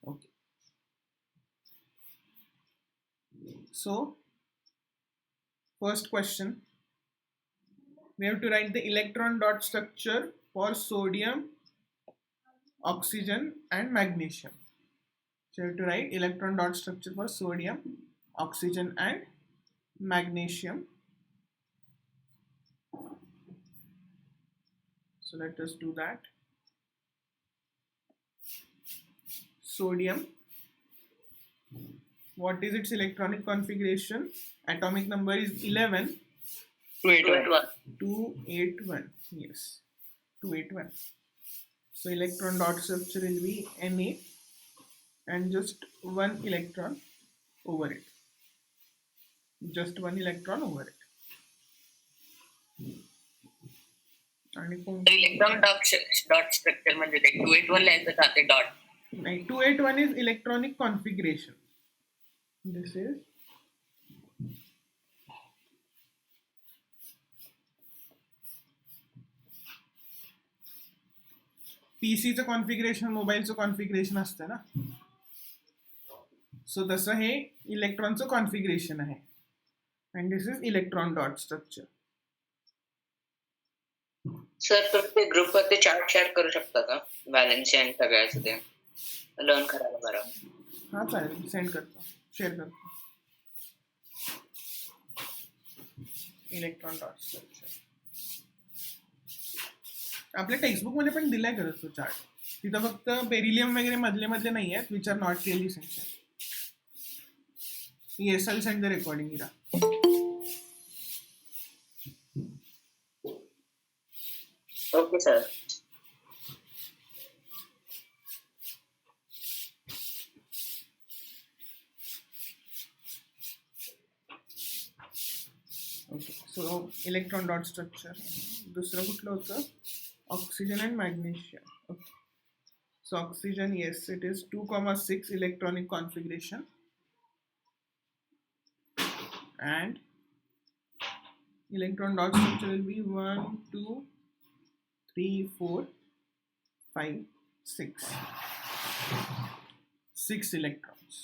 Okay. So, first question, we have to write the electron dot structure for sodium, oxygen, and magnesium. So, you have to write electron dot structure for sodium, oxygen, and magnesium. So, let us do that. Sodium, what is its electronic configuration? Atomic number is 11. 281. 281. Yes, 281. So electron dot structure will be Na and just one electron over it. Just one electron over it. आणि electron dot structure म्हणजे ते 281 लिहायचं का ते dot? नाही, 281 is electronic configuration. This is पीसीचं configuration, मोबाईलचं configuration असतं ना, सो तसं हे इलेक्ट्रॉनचं कॉन्फिगरेशन आहे. And this is electron dot structure. Sir तर ते ग्रुपवरती चार्ट शेअर करू शकता का? बॅलन्स आणि सगळ्याचं ते लर्न करायला बरं. हा चालेल, सेंड करतो, शेअर करतो. इलेक्ट्रॉन डॉट स्ट्रक्चर आपल्या टेक्स्टबुक मध्ये पण दिलाय करत तो चार्ट. तिथं फक्त बेरिलियम वगैरे मधले मधले नाही आहेत which are not really essential. Yes, I will send the recording. इरा okay sir. Okay. So electron dot structure. दुसरं कुठलं होतं? Oxygen and magnesium. Okay. So oxygen, yes, it is 2,6 electronic configuration, and electron dot structure will be 1, 2, 3, 4, 5, 6. 6 electrons.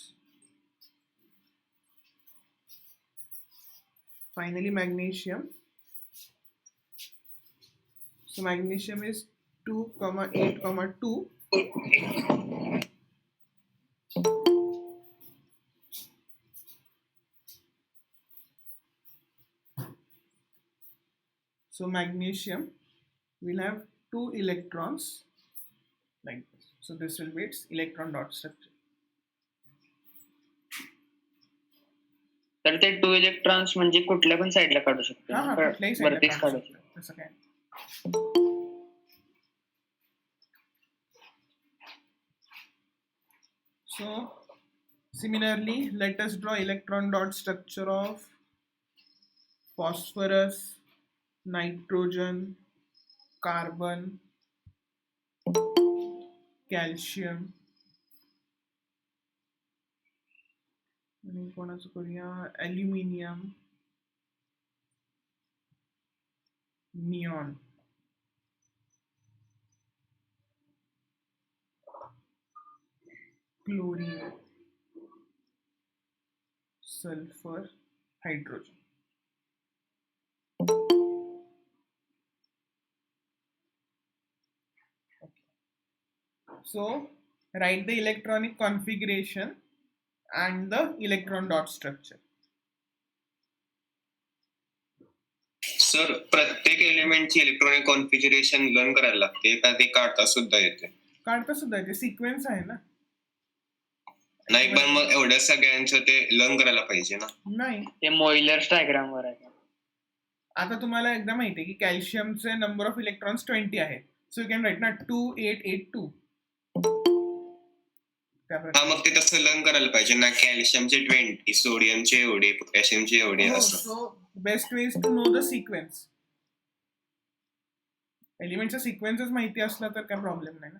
Finally, magnesium. So magnesium is 2,8,2. So magnesium will have 2 electrons like this. So this will be its electron dot structure. तर ते 2 electrons म्हणजे कुठल्या पण साईडला काढू शकतो. हा, कुठल्याही साईडला काढू शकतो, तसं काय. So similarly, let us draw electron dot structure of phosphorus, nitrogen, carbon, calcium, आणि कोणाचं करूया? Aluminium, neon, chlorine, sulphur, hydrogen. So write the electronic configuration and the electron dot structure. Sir प्रत्येक एलिमेंटची इलेक्ट्रॉनिक कॉन्फिगरेशन लर्न करायला लागते का ते काढता सुद्धा येते? काढता सुद्धा येते, सिक्वेन्स आहे ना. नाही पण मग एवढ्या सगळ्यांचं ते लर्न करायला पाहिजे ना. नाही, ते मोइलर्स डायग्राम वर आहे. आता तुम्हाला एकदा माहिती आहे की कॅल्शियमचे नंबर ऑफ इलेक्ट्रॉन्स 20 आहेत. सो यू कॅन राईट ना 2882. हा, मग ते तसं लर्न करायला पाहिजे ना. कॅल्शियमचे 20, सोडियमचे एवढे, पोटॅशियमचे एवढे असं. So best way is to know the sequence. एलिमेंटचा सिक्वेन्सच माहिती असला तर काय प्रॉब्लेम नाही ना.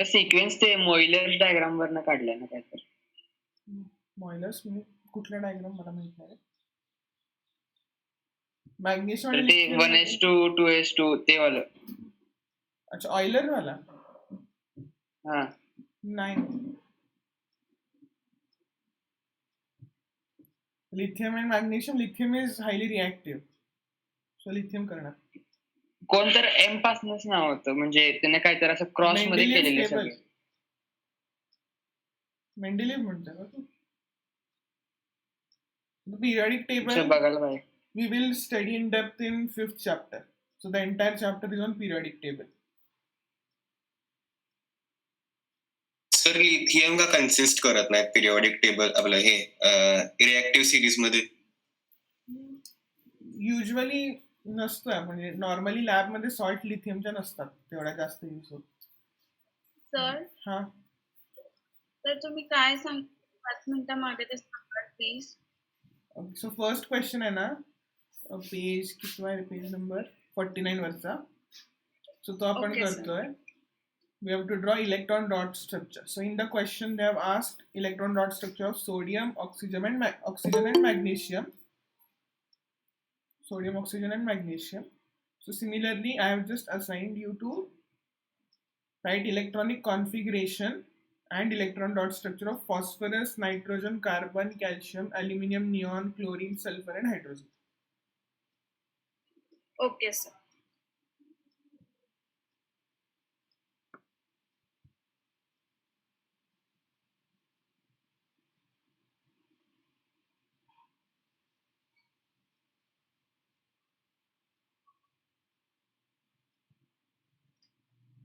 सिक्वेन्स ते मोइलर्स डायग्राम वरनं काढलंय ना काय तर. मॉइलर्स कुठल्या डायग्राम मला माहित नाही. मॅग्नेशियम ते 1s2 2s2 ते वालं. अच्छा, ऑइलर वाला. हा नाही, lithium and magnesium. Lithium is highly reactive, so lithium करणार. कोण तर एम पासूनच नाव होतं, म्हणजे त्याने काहीतरी असं क्रॉस मध्ये मेंडेलियव्ह केलेले टेबल. सगळे. मेंडेलियव्ह म्हणतोय का तू? पिरियडिक टेबल असं बघायला पाहिजे. we will study in depth in 5th chapter. So the entire chapter is on periodic table. Sir lithium का कन्सिस्ट करत नाही पिरियॉडिक टेबल आपलं हे रिएक्टिव्ह सिरीज मध्ये? युजली नसतं, म्हणजे नॉर्मली लॅब मध्ये सॉल्ट लिथियमच्या नसतात तेवढ्या जास्त यूज होत. सर हा, तर तुम्ही काय सांग 5 मिनिटांमागे ते सांगा प्लीज. सो फर्स्ट क्वेश्चन आहे ना, पेज किती आहे, पेज नंबर 49 वरचा. सो तो आपण Okay, sir. करतोय. We have to draw electron dot structure. So in the question they have asked electron dot structure of sodium, oxygen and magnesium. Sodium, oxygen and magnesium. So similarly, I have just assigned you to write electronic configuration and electron dot structure of phosphorus, nitrogen, carbon, calcium, aluminium, neon, chlorine, sulfur and hydrogen. Okay sir.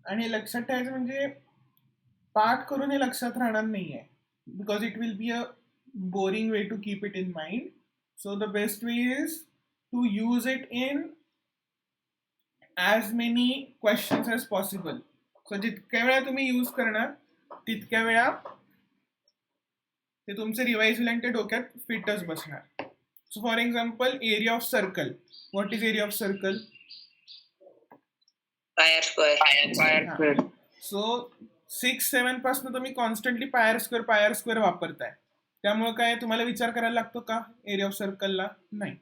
आणि हे लक्षात ठेवायचं म्हणजे पाठ करून हे लक्षात राहणार नाहीये, because it will be a boring way to keep it in mind. So the best way is to use it in as many questions as possible. So जितक्या वेळा तुम्ही यूज करणार तितक्या वेळा ते तुमचे रिवाइज होईल आणि ते डोक्यात फिटच बसणार. So for example, area of circle. What is area of circle? Pi r square. So 6-7 पासून तुम्ही कॉन्स्टंटली पायर स्क्वेअर वापरताय, त्यामुळे काय तुम्हाला विचार करायला लागतो का एरिया ऑफ सर्कलला? नाही.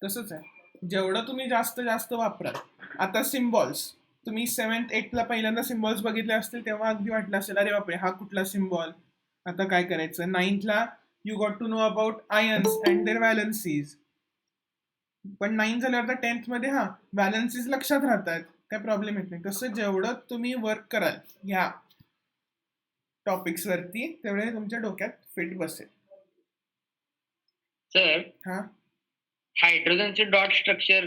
तसंच आहे, जेवढं तुम्ही जास्त वापराल. आता सिम्बॉल्स, तुम्ही 7th 8th ला पहिल्यांदा सिम्बॉल्स बघितले असतील तेव्हा अगदी वाटलं असेल अरे बापरे हा कुठला सिम्बॉल, आता काय करायचं. 9th ला you got to know about ions and their valencies. पण 9 झाल्यावर 10th मध्ये व्हॅलन्सीज लक्षात राहतात, काय प्रॉब्लेम येत नाही. तसं जेवढं तुम्ही वर्क कराल ह्या टॉपिक्स वरती तेवढे तुमच्या डोक्यात फिट बसेल. सर हा, हायड्रोजनचे डॉट स्ट्रक्चर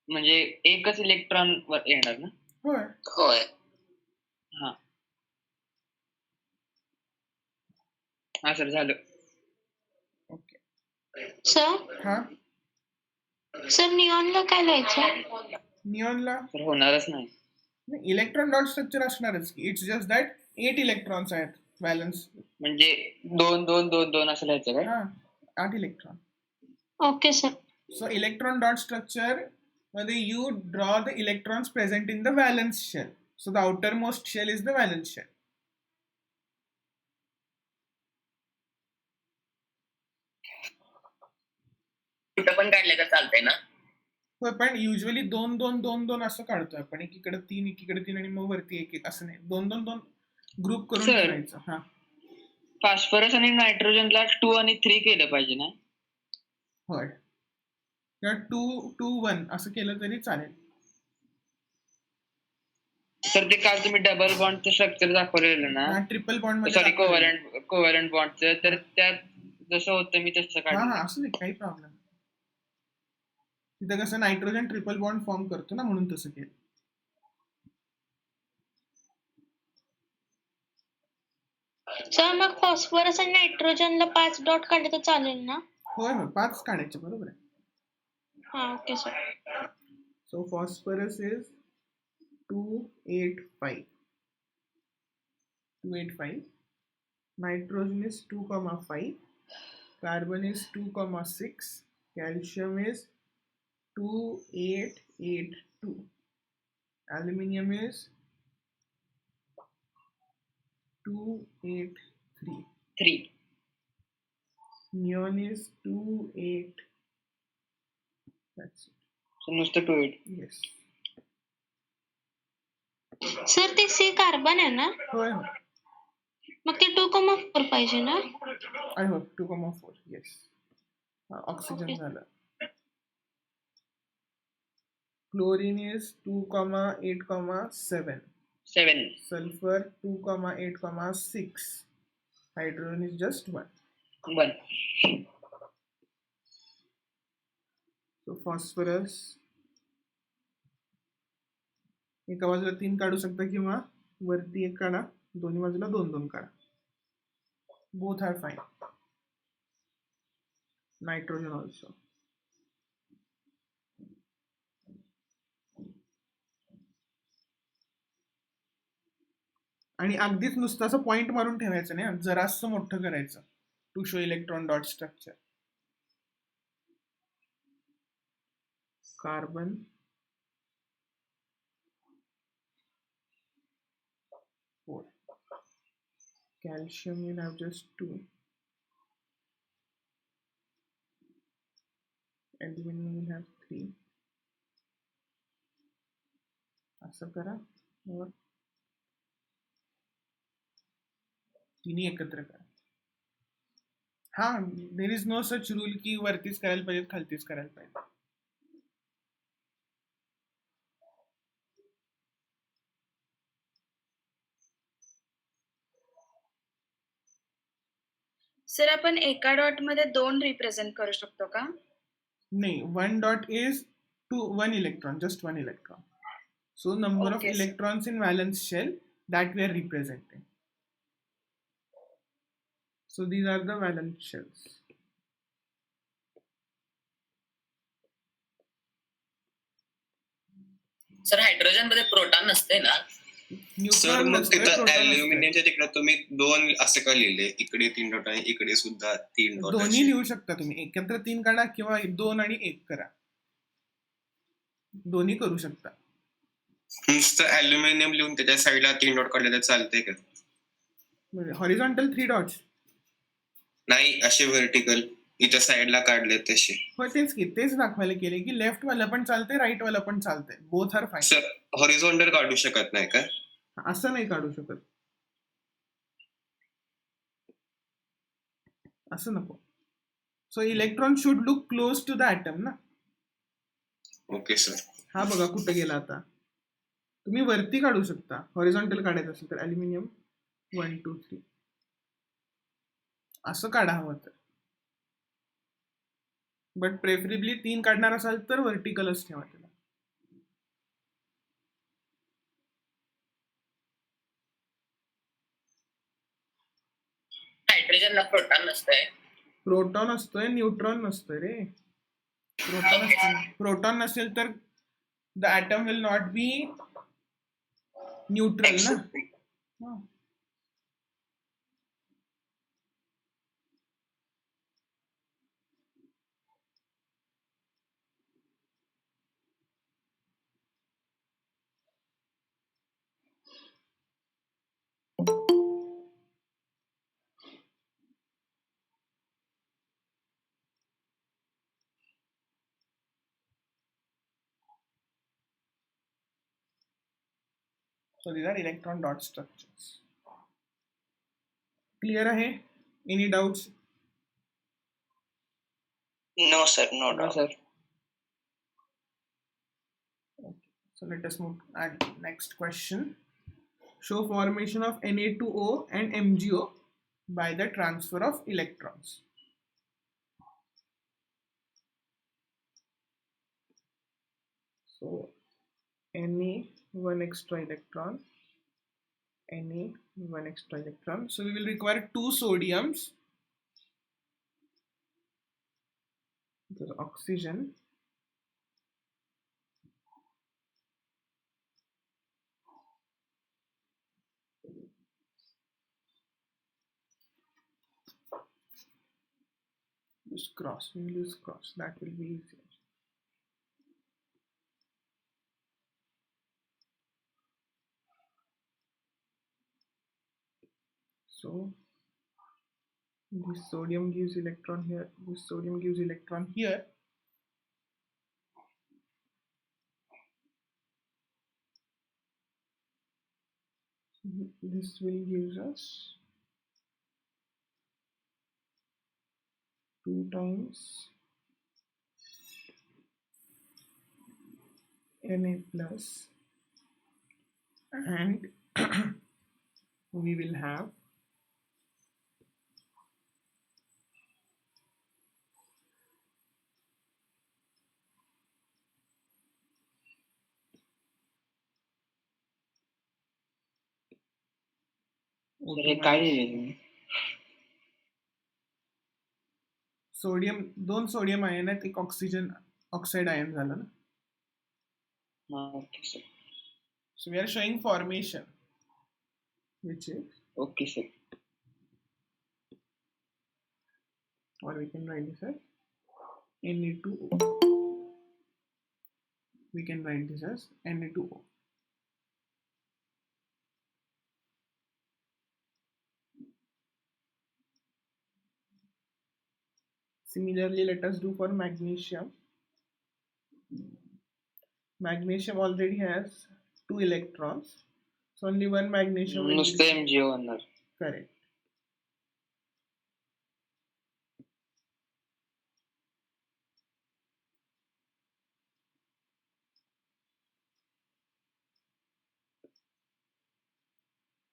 म्हणजे एकच इलेक्ट्रॉन वर येणार ना? होय. होय. हा हा सर, झालं. ओके. सर हा, सर निऑनला काय लिहायचं? निऑनला सर होणारच नाही. इलेक्ट्रॉन डॉट स्ट्रक्चर असणारच की. इट्स जस्ट दॅट 8 इलेक्ट्रॉन्स आहेत व्हॅलन्स. म्हणजे 2-2-2-2 असं लिहायचं काय? हा, 8 electron. Okay sir. So electron dot structure मध्ये you draw the electrons present in the valence shell. So the outermost shell is the valence shell. कुठं पण काढलं तर चालतंय ना? होय, पण युजली 2-2-2-2 असं काढतोय आपण. एकीकडे 3 एकीकडे 3 आणि मग वरती 1-1 असं नाही. 2-2-2 ग्रुप करून Sir. ठेवायचं. हा, फॉस्फरस आणि नायट्रोजनला 2 आणि 3 केलं पाहिजे ना? होय. किंवा 2-2-1 असं केलं तरी चालेल. तर ते काल तुम्ही डबल बॉन्डचं स्ट्रक्चर दाखवलेलं ना, ट्रिपल बॉन्ड मध्ये सॉरी दाखवलेलं. कोव्हॅलंट बॉन्डचं, तर त्यात जसं होतं मी तसं हा काढलं. असं नाही, काही प्रॉब्लेम. तिथं कसं नायट्रोजन ट्रिपल बॉन्ड फॉर्म करतो ना, म्हणून तसं केलं. सर मग फॉस्फरस आणि नायट्रोजनला 5 डॉट काढले तर चालेल ना? होय होय, 5 काढायचे, बरोबर आहे. हा okay sir. So phosphorus is 285. 285. Nitrogen is 2,5. Carbon is 2,6. Calcium is 2,882. Aluminium is 2,833. 3. Neon is 2,8. That's it. So नुसतं 2-8. Yes. सर ते C कार्बन आहे ना? होय होय. मग ते 2,4 पाहिजे ना? I hope 2,4. Yes. Oxygen Okay. झालं. Chlorine is 2,8,7. 7. Sulfur 2,8,6. Hydrogen is just 1. 1. So phosphorus एका बाजूला 3 काढू शकता किंवा वरती 1 काढा, दोन्ही बाजूला 2 काढा. Both are fine. Nitrogen also. आणि अगदीच नुसतं असं पॉइंट मारून ठेवायचं नाही, जरासं मोठं करायचं to show electron dot structure. Carbon, four. Calcium will have just 2. Aluminum will have 3. असं करा, और तिन्ही एकत्र करा. हा, there is no such rule की वरतीच करायला पाहिजे खालतीच करायला पाहिजे. सर आपण एका डॉट मध्ये 2 रिप्रेझेंट करू शकतो का? नाही, 1 dot is 1 electron, just 1 electron. So number of Okay, sir. electrons in valence shell that we are representing. So these are the valence shells. Sir hydrogen मध्ये प्रोटॉन नसते ना? सर Neutron मग नसतंय, तिथं proton असतंय. अल्युमिनियमच्या तिकडे तुम्ही 2 असं का लिहिले? इकडे 3 डॉट आणि इकडे सुद्धा 3 डॉट. दोन्ही लिहू शकता तुम्ही, एकत्र 3 काढा किंवा 2 आणि 1 करा, दोन्ही करू शकता. नुसतं अल्युमिनियम लिहून त्याच्या साईडला 3 डॉट काढले तर चालते का? म्हणजे हॉरिझॉन्टल 3 डॉट्स. नाही, असे व्हर्टिकल इथं साईडला काढले तसे. हो, तेच की, तेच दाखवायला केले की लेफ्ट वाला पण चालतंय, राईट वाला पण चालतंय, both are fine. Sir horizontal काढू शकत नाही का? असं नाही काढू शकत, असं नको. So electron should look close to the atom ना. Okay sir. हा बघा कुठं गेला आता. तुम्ही वरती काढू शकता, हॉरिझॉन्टल काढायचं असेल तर अल्युमिनियम 1 2 3 असं काढा हवं तर. बट प्रेफरेबली 3 काढणार असाल तर व्हर्टिकलच ठेवा त्याला. हायड्रोजनला प्रोटॉन नसतंय. प्रोटॉन असतोय, न्यूट्रॉन नसतोय रे. प्रोटॉन नसेल तर the atom will not be neutral ना. हा. So these are electron dot structures. Clear आहे? Any doubts? No sir, no No, doubt. sir. So let us move at next question. Show formation of Na2O and MgO by the transfer of electrons. So Na one extra electron, Na one extra electron. So we will require 2 sodiums. There's oxygen. Just cross, we will use cross, that will be easier. So this sodium gives electron here, this sodium gives electron here. This will give us 2 times Na plus, and we will have तर हे काय लिहिले तुम्ही? Sodium, 2 sodium ion आहेत, एक oxygen oxide ion झालं ना. Okay sir. So we are showing formation, which is, okay sir. or we can write this as Na2O. We can write this as Na2O. Similarly, let us do for magnesium. Magnesium already has 2 electrons, so only one magnesium will नुसतं be MgO होणार. correct.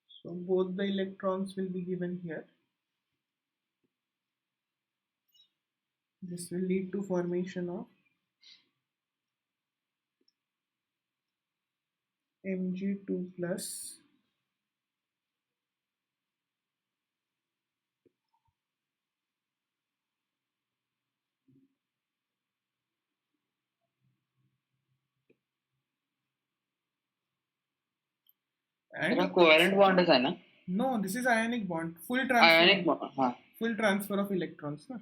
So both the electrons will be given here. This will lead to formation of Mg2 plus हा and covalent बॉन्डच आहे ना? no, this is ionic bond. Ionic bond. हा Full transfer of electrons. Na?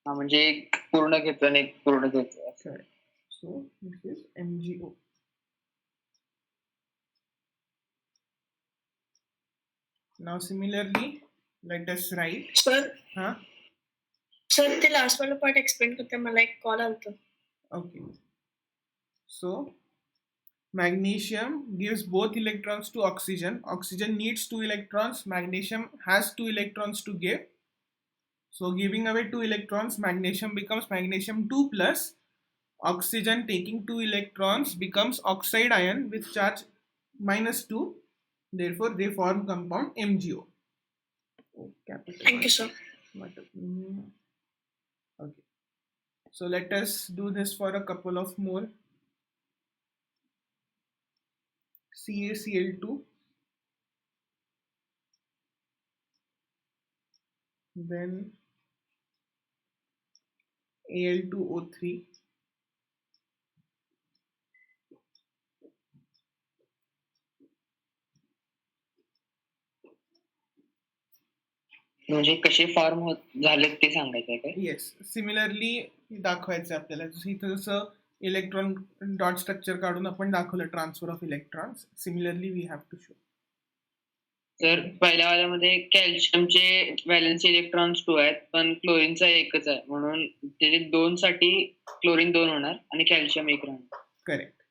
हा म्हणजे एक पूर्ण घेतो आणि एक पूर्ण घेतो. Correct. So this is MgO. Now similarly, let us write. Sir Huh? Sir ते लास्ट वाला पार्ट एक्सप्लेन करते मला एक कॉल आलता. Okay. So magnesium gives both electrons to oxygen. Oxygen needs 2 electrons. Magnesium has 2 electrons to give. So giving away 2 electrons, magnesium becomes magnesium 2 plus. Oxygen taking 2 electrons becomes oxide ion with charge -2. Therefore, they form compound MgO. Oh, capital. Thank you sir. Okay. So let us do this for a couple of more. CaCl2, then Al2O3, म्हणजे कसे form होत झालेत ते सांगायचंय काय? Yes. Similarly दाखवायचं आपल्याला, इथं जसं इलेक्ट्रॉन डॉट स्ट्रक्चर काढून आपण दाखवलं transfer of electrons. Similarly we have to show. तर पहिल्या वाल्यामध्ये कॅल्शियमचे व्हॅलन्स इलेक्ट्रॉन्स 2 आहेत, पण क्लोरीनचा एकच आहे, म्हणून त्याचे 2 साठी क्लोरीन 2 होणार आणि कॅल्शियम 1 राहणार. Correct.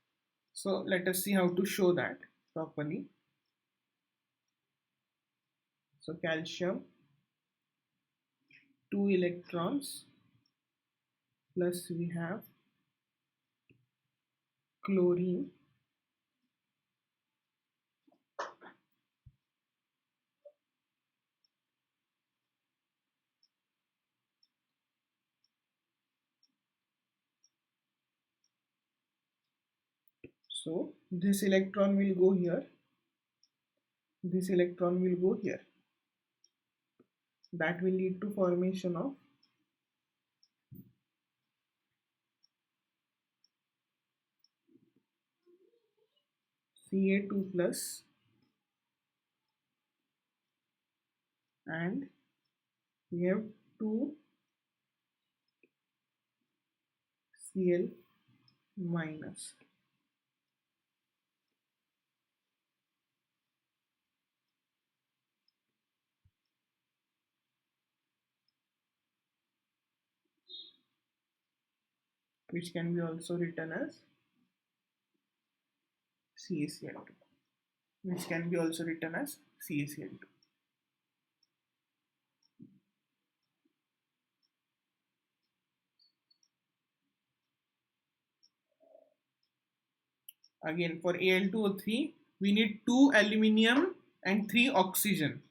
So let us see how to show that properly. So calcium 2 electrons plus we have chlorine so this electron will go here, this electron will go here. That will lead to formation of Ca2 plus and we have 2 Cl minus. Which can be also written as CaCl2, which can be also written as CaCl2. again for Al2O3 we need 2 aluminium and 3 oxygen.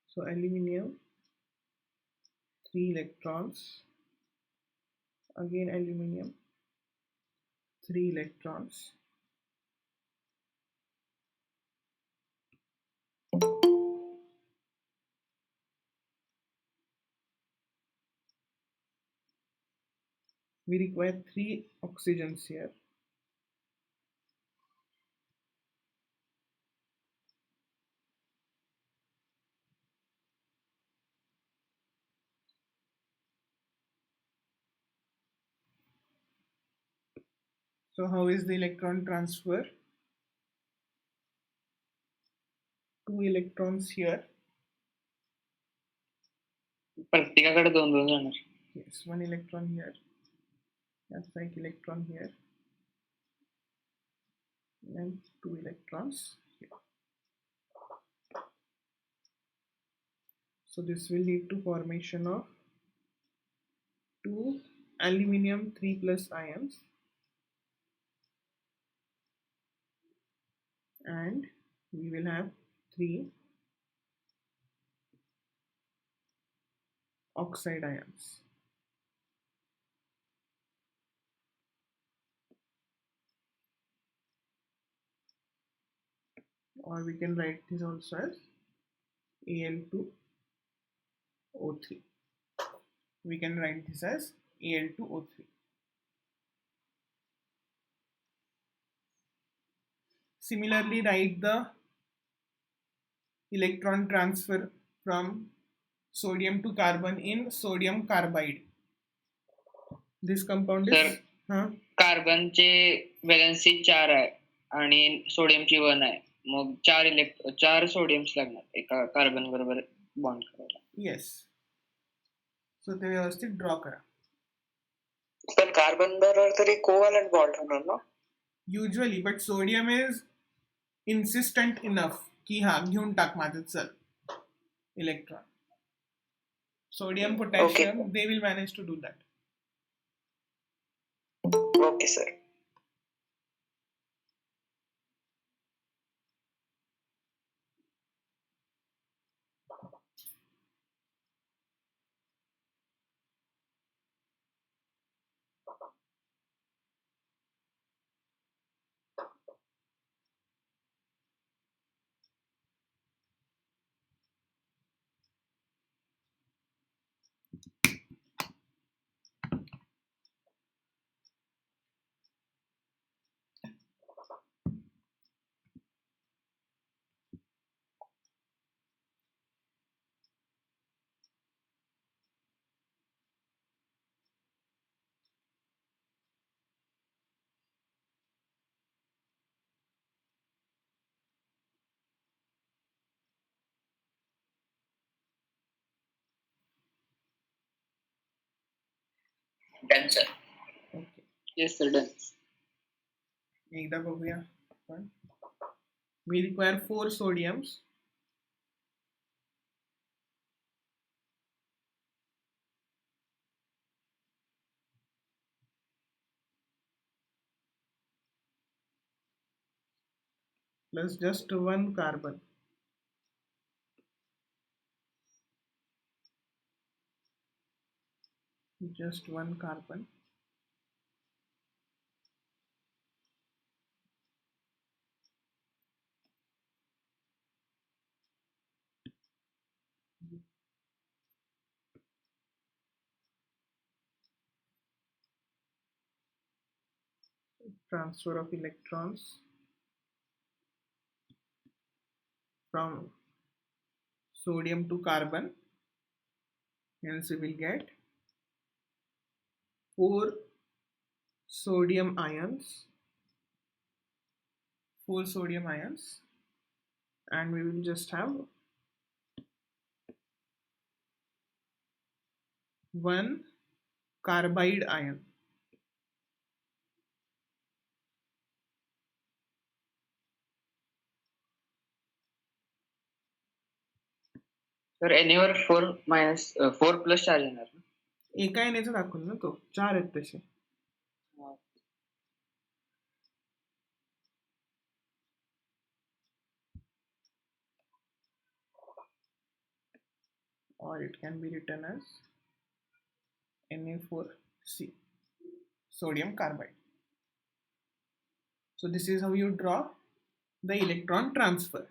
So aluminium 3 electrons, again aluminium 3 electrons, we require 3 oxygens here. So how is the electron transfer? 2 electrons here, प्रत्येकाकडे 2 जाणार. yes, 1 electron here, that's like electron here, and 2 electrons here. So this will lead to formation of 2 aluminium 3 plus ions and we will have 3 oxide ions. Or we can write this also as Al2O3. We can write this as Al2O3. Similarly, write the electron transfer from sodium to carbon in sodium carbide. This compound is कार्बनचे valency 4 आहे आणि सोडियमची 1 आहे. मग 4 sodiums लागणार एका carbon बरोबर bond करायला. Yes. सो ते व्यवस्थित ड्रॉ करा. पण कार्बन बरोबर तरी कोव्हॅलंट बॉन्ड होणार ना usually, but sodium is insistent enough की हा घेऊन टाक माझं चल electron. Sodium potassium they will manage to do that. Okay sir. Done sir. Okay, yes sir, done. एकदा बघूया आपण. We require 4 sodiums. Plus just 1 carbon. Just 1 carbon. Transfer of electrons from sodium to carbon, hence we will get 4 sodium ions, and we will just have 1 carbide ion. Sir anywhere 4 plus charge येणार. एका येण्याचं दाखवलं ना तो, 4 आहेत तसे. or it can be written as Na4C, sodium carbide. So this is how you draw the electron transfer.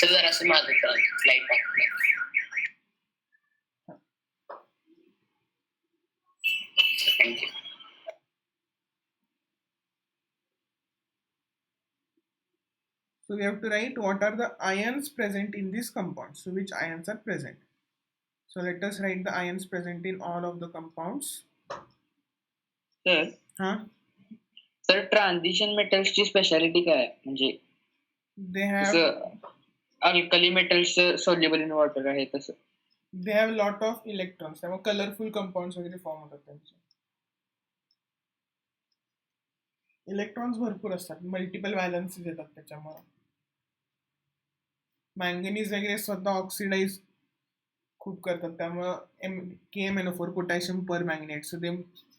Sir जरासं माझं स्लाइड टाकलं. Thank you. So we have to write what are the ions present in this compound. So which ions are present. So let us write the ions present in all of the compounds. Sir Huh? Sir transition मेटल्सची speciality काय आहे? म्हणजे They have जसं alkali metals soluble in water आहे तसं. lot of electrons. त्यामुळे colourful compounds वगैरे form होतात त्यांचे. इलेक्ट्रॉन्स भरपूर असतात, मल्टिपल व्हॅलन्सीज येतात त्याच्यामुळे. मॅंगनीज वगैरे स्वतः ऑक्सिडाइज खूप करतात, त्यामुळं KMnO4 पोटॅशियम पर magnet, so they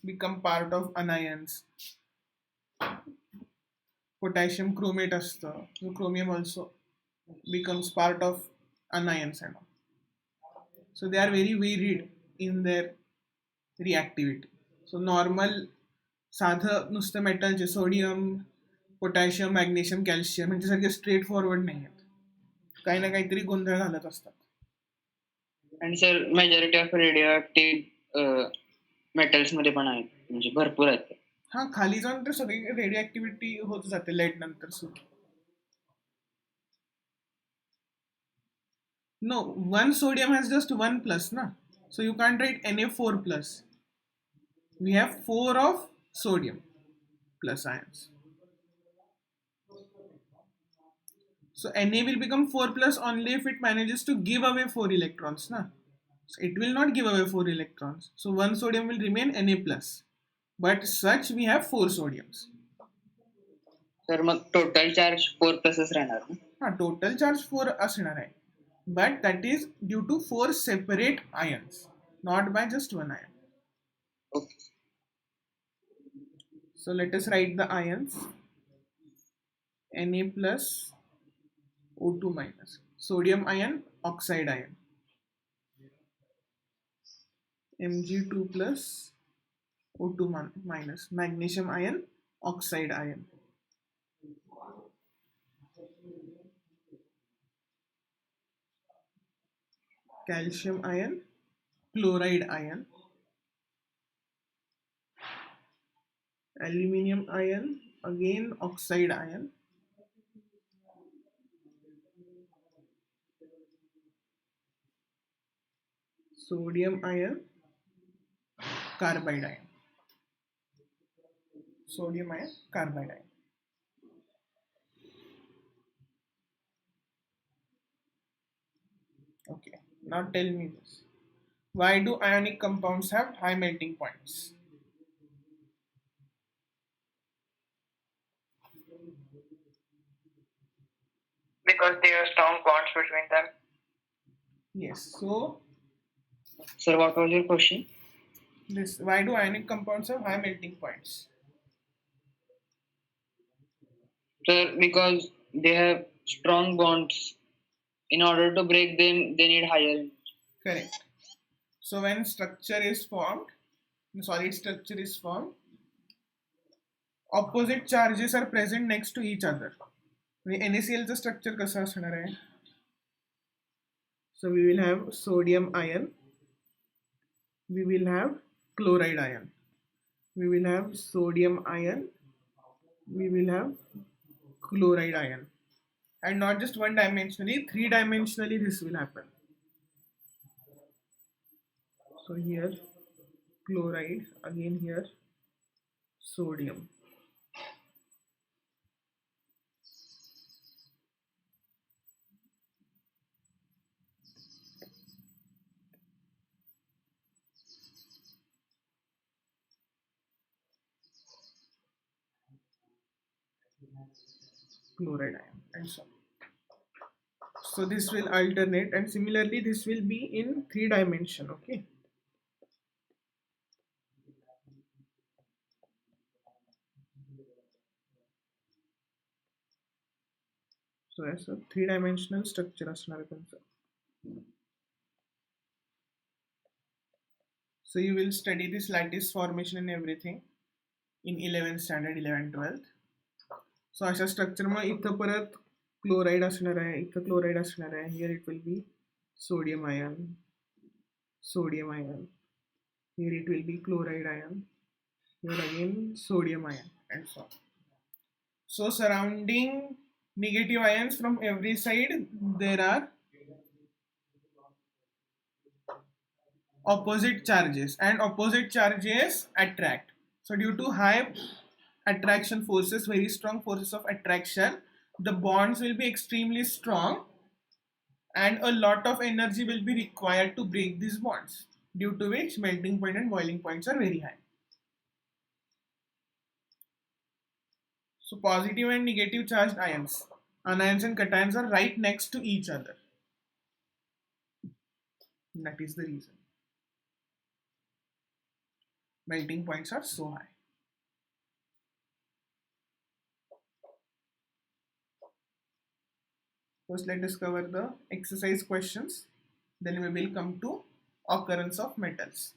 become part of अनायन्स. Potassium chromate असतं, so chromium also becomes part of anions and all. So they are very varied in their reactivity. So normal साधं नुसतं मेटलचे sodium, potassium, magnesium, calcium म्हणजे सगळे straight forward नाही आहेत, काही ना काहीतरी गोंधळ घालत असतात. आणि sir majority of radio active metals मध्ये पण आहेत, म्हणजे भरपूर आहेत. हा, खाली जाऊन तर सगळी रेडिओ ऍक्टिव्हिटी होत जाते लेट नंतर सुद्धा. No, one sodium has just one plus, na? So you can't write Na4 plus. We have 4 of sodium plus ions. So Na will become 4 plus only if it manages to give away 4 electrons, na? So it will not give away 4 electrons. So one sodium will remain Na plus. But such we have 4 sodiums. तर मग total charge 4 प्लसच राहणार ना? हा, total charge 4 असणार आहे. But that is due to 4 separate ions, not by just one ion. Okay. So let us write the ions. Na plus, O2 minus, sodium ion, oxide ion. Mg2 plus, O2 minus, magnesium ion, oxide ion. Calcium ion, chloride ion. Aluminium ion, again oxide ion. Sodium ion, carbide ion. Sodium ion, carbide ion. Okay, now tell me this. Why do ionic compounds have high melting points? Because there are strong bonds between them. Yes, so sir what was your question? this, why do ionic compounds have high melting points? Sir, because they have strong bonds. In order to break them, they need higher energy. Correct. So when structure is formed, solid structure is formed, opposite charges are present next to each other. NaCl चं structure कसं असणार आहे? So we will have sodium ion, we will have chloride ion, we will have sodium ion, we will have chloride ion. And not just one dimensionally, 3 dimensionally this will happen. So here chloride, again here sodium. Chloride ion and so on. So this will alternate, and similarly this will be in 3 dimension. Okay, सो असं 3-dimensional structure असणार आहे त्यांचं. So you will study this lattice formation and everything in 11th standard, 11th, 12th. So अशा structure मग इथं परत chloride असणार आहे, इथं क्लोराईड असणार आहे. Here it will be sodium ion, sodium ion. Here it will be chloride ion. Here again sodium ion and so on. So surrounding negative ions from every side, there are opposite charges, and opposite charges attract. So due to high attraction forces, very strong forces of attraction, the bonds will be extremely strong and a lot of energy will be required to break these bonds, due to which melting point and boiling points are very high. So positive and negative charged ions, anions and cations, are right next to each other. That is the reason melting points are so high. First, let us cover the exercise questions. Then we will come to occurrence of metals.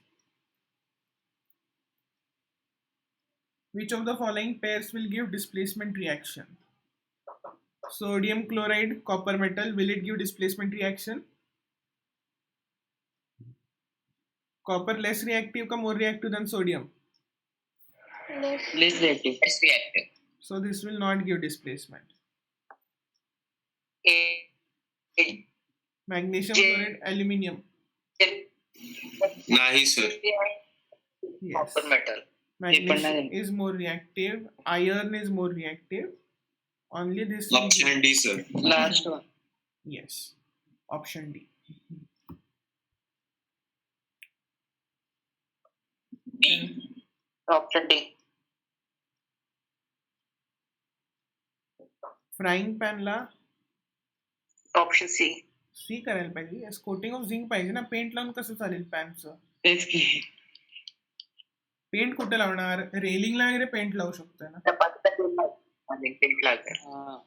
Which of the following pairs will give displacement reaction? Sodium chloride, copper metal, will it give displacement reaction? Copper less reactive or more reactive than sodium? Less reactive. Less reactive. So this will not give displacement. Magnesium chloride, aluminium. नाही sir. Yes. Copper metal. Magnesium is more reactive. Iron is more reactive. Only this. Option D sir. Last one. Yes. Option D. Option D. Frying pan La Option C. सी करायला पाहिजे. Coating of zinc पाहिजे ना. Paint लावून कसं चालेल पॅनचं? तेच की. Paint कुठे लावणार? रेलिंगला वगैरे पेंट लावू शकतोय ना. हा.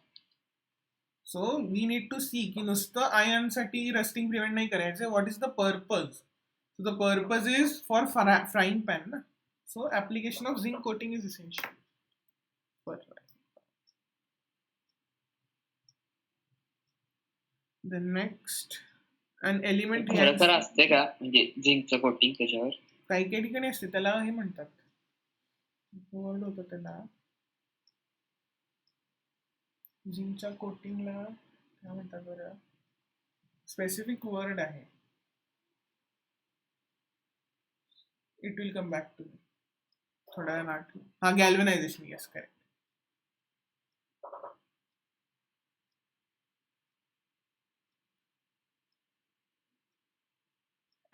So we need to see की नुसतं आयन साठी रस्टिंग प्रिव्हेंट नाही करायचं. What is the purpose? So the purpose is for frying pan ना. So application of zinc coating is essential. The next, an element खरं तर असते का म्हणजे झिंकचं कोटिंग त्याच्यावर? काही काही ठिकाणी असते. त्याला हे म्हणतात, वर्ड होतं त्याला, झिंकच्या कोटिंगला काय म्हणतात बरं, स्पेसिफिक वर्ड आहे. It will come back to me थोड्या वेळानं आठवू. हा, galvanization. Yes, correct.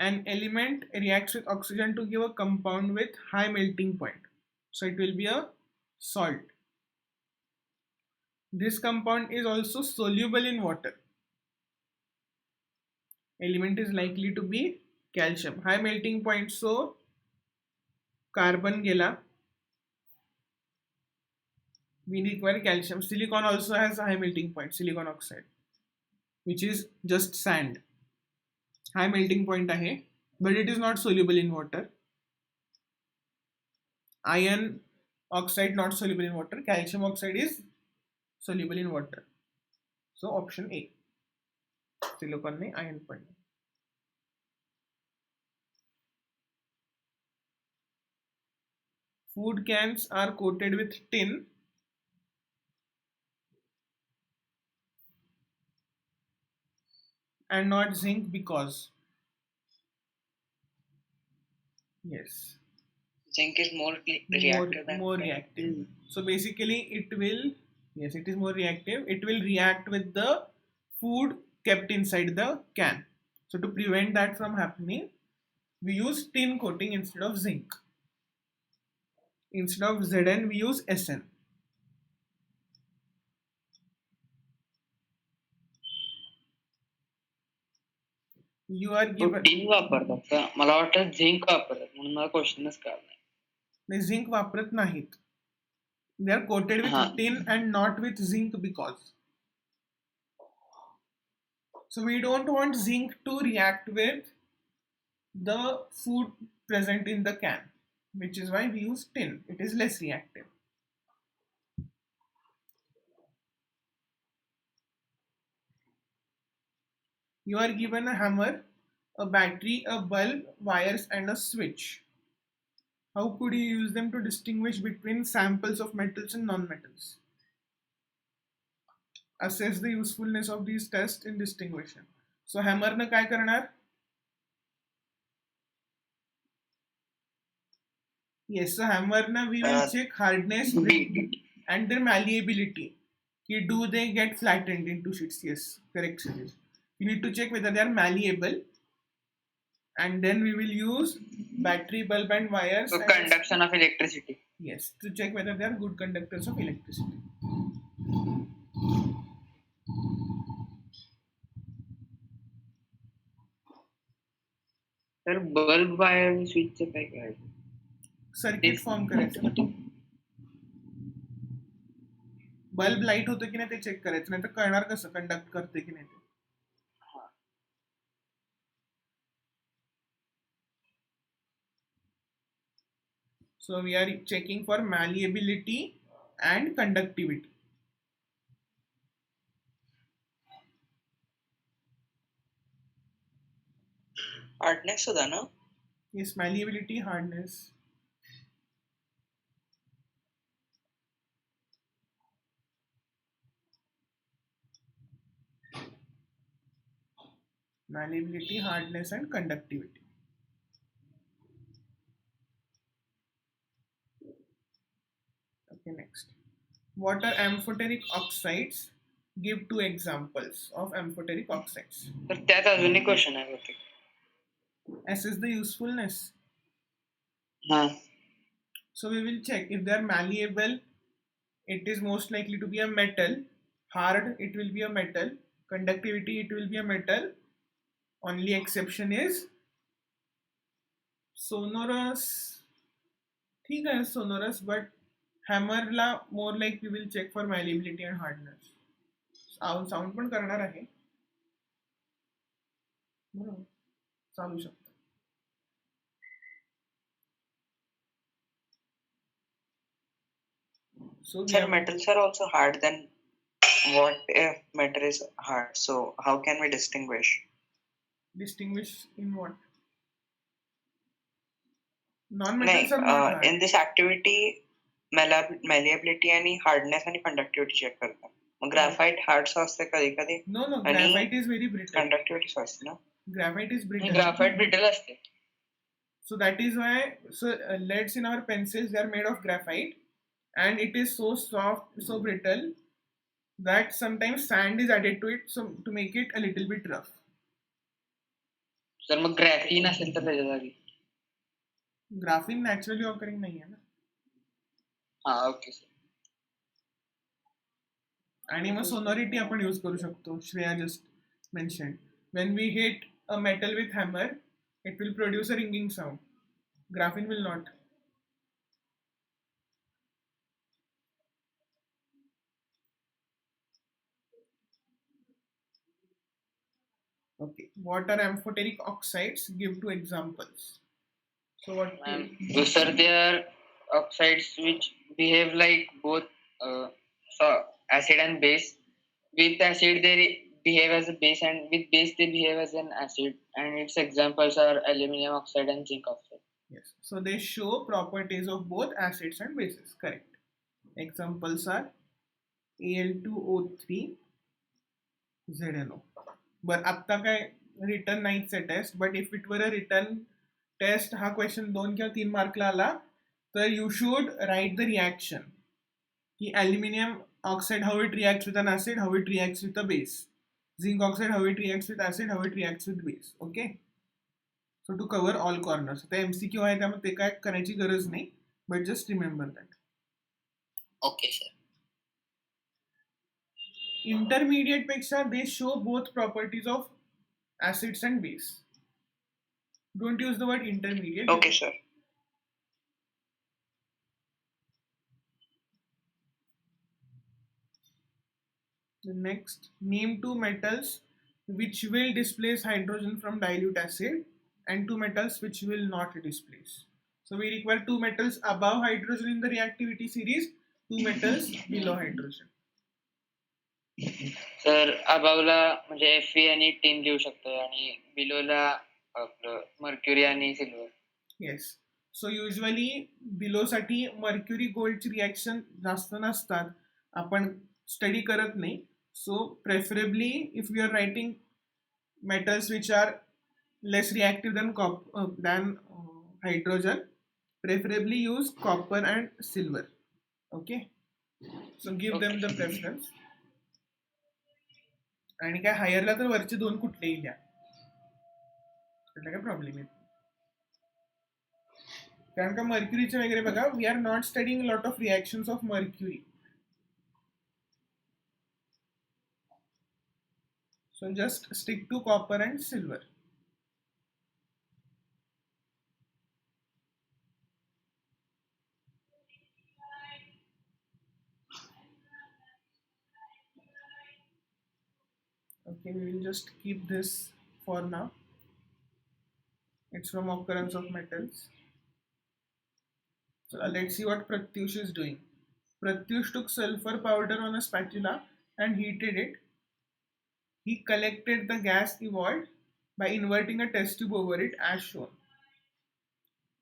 An element reacts with oxygen to give a compound with high melting point. So it will be a salt. This compound is also soluble in water. Element is likely to be calcium. High melting point, so carbon gela. We require calcium. Silicon also has a high melting point, silicon oxide, which is just sand. High melting point आहे, but it is not soluble in water. Iron oxide not soluble in water. Calcium oxide is soluble in water. So option A. Silicon में iron point. Food cans are coated with tin and not zinc because, yes, Zinc is more reactive than more reactive. So basically it will, yes, it is more reactive. It will react with the food kept inside the can. So to prevent that from happening, we use tin coating instead of zinc. Instead of Zn, we use Sn. You are given. Tin वापरतात का? मला वाटतं zinc वापरतात, म्हणून मला क्वेश्चनच कळला नाही. नाही, झिंक वापरत नाहीत. They are coated with हा. tin and not with zinc because. So we don't want zinc to react with the food present in the can, which is why we use tin. It is less reactive. You are given a hammer, a battery, a bulb, wires, and a switch. How could you use them to distinguish between samples of metals and non-metals? Assess the usefulness of these tests in distinguishing. So hammer ने काय करणार? Yes, so hammer na we will check hardness and their malleability. Do they get flattened into sheets? Yes, correct, Suresh. You need to check whether they are malleable, and then we will use battery, bulb, and wires. So conduction of electricity. Yes, to check whether they are good conductors of electricity. तर bulb wire स्विचचं काय करायचं? Circuit form करायचं. Bulb light होतं की नाही ते check करायचं, नाही तर कळणार कसं कंडक्ट करते की नाही ते. So we are checking for malleability and conductivity. Hardness सुद्धा ना? Yes, malleability, hardness. Malleability, hardness, and conductivity. Okay, next. What are amphoteric oxides? Give 2 examples of amphoteric oxides. तर त्यात अजून एक क्वेश्चन आहे होते. Assess the usefulness. हा. So we will check if they are malleable. It is most likely to be a metal. Hard, it will be a metal. Conductivity, it will be a metal. Only exception is sonorous. ठीक है, sonorous, but hammer La more like we will check for malleability and hardness. Sound पण करणार आहे. चालू शकतो. So Sir, metals are also hard. Then what if metal is hard? So how can we distinguish? Distinguish in what? Non-metals are not hard. In this activity, malleability आणि hardness आणि conductivity check करतात. मग graphite hard असते कधी कधी. No, graphite is very brittle. Conductivity असते ना. Graphite is brittle. Graphite brittle असते. So that is why leads in our pencils, they are made of graphite, and it is so soft, so brittle that sometimes sand is added to it, so to make it a little bit rough. तर मग ग्रॅफिन असेल तर त्याच्या जागी. Graphene naturally occurring नाही आहे ना. हा, okay sir. आणि मग sonority आपण यूज करू शकतो. Shreya just mentioned, when we hit a metal with hammer, it will produce a ringing sound. Graphene will not. Okay, what are amphoteric oxides? Give 2 examples. So what? So sir, they are oxides which behave like both acid and base. With acid they behave as a base, and with base they behave as an acid. And its examples are aluminum oxide and zinc oxide. Yes, so they show properties of both acids and bases. Correct. Examples are Al2O3, ZNO. But आता काय return नाहीच आहे test, but if it were a return test हा question 2 किंवा 3 मार्कला आला तर you should write the reaction की aluminium oxide how it reacts with an acid, how it reacts with a base, zinc oxide how it reacts with acid, how it reacts with base. Okay, so to cover all corners. आता MCQ आहे त्यामुळे ते काय करायची गरज नाही, but just remember that. Okay sir. Intermediate पेक्षा they show both properties of acids and base. Don't use the word intermediate. Okay sir. The next, name 2 metals which will displace hydrogen from dilute acid, and two metals which will not displace. So we require two metals above hydrogen in the reactivity series, two metals below hydrogen. Sir अबावला म्हणजे Fe आणि tin लिहू शकतो आणि बिलोला आपलं mercury आणि silver. Yes. So usually below साठी mercury गोल्डची reaction जास्त नसतात, आपण स्टडी करत नाही. So preferably if we are writing metals which are less reactive than hydrogen, preferably use copper and silver. Okay. So give them the preference. आणि काय हायरला तर वरचे दोन कुठलेही द्या, त्याला काय प्रॉब्लेम येत. कारण का मर्क्युरीचे वगैरे बघा, we are not studding lot of reactions of mercury. So just stick to copper and silver. Okay, we will just keep this for now. It's from occurrence of metals. So let's see what Pratyush is doing. Pratyush took sulfur powder on a spatula and heated it. He collected the gas evolved by inverting a test tube over it as shown.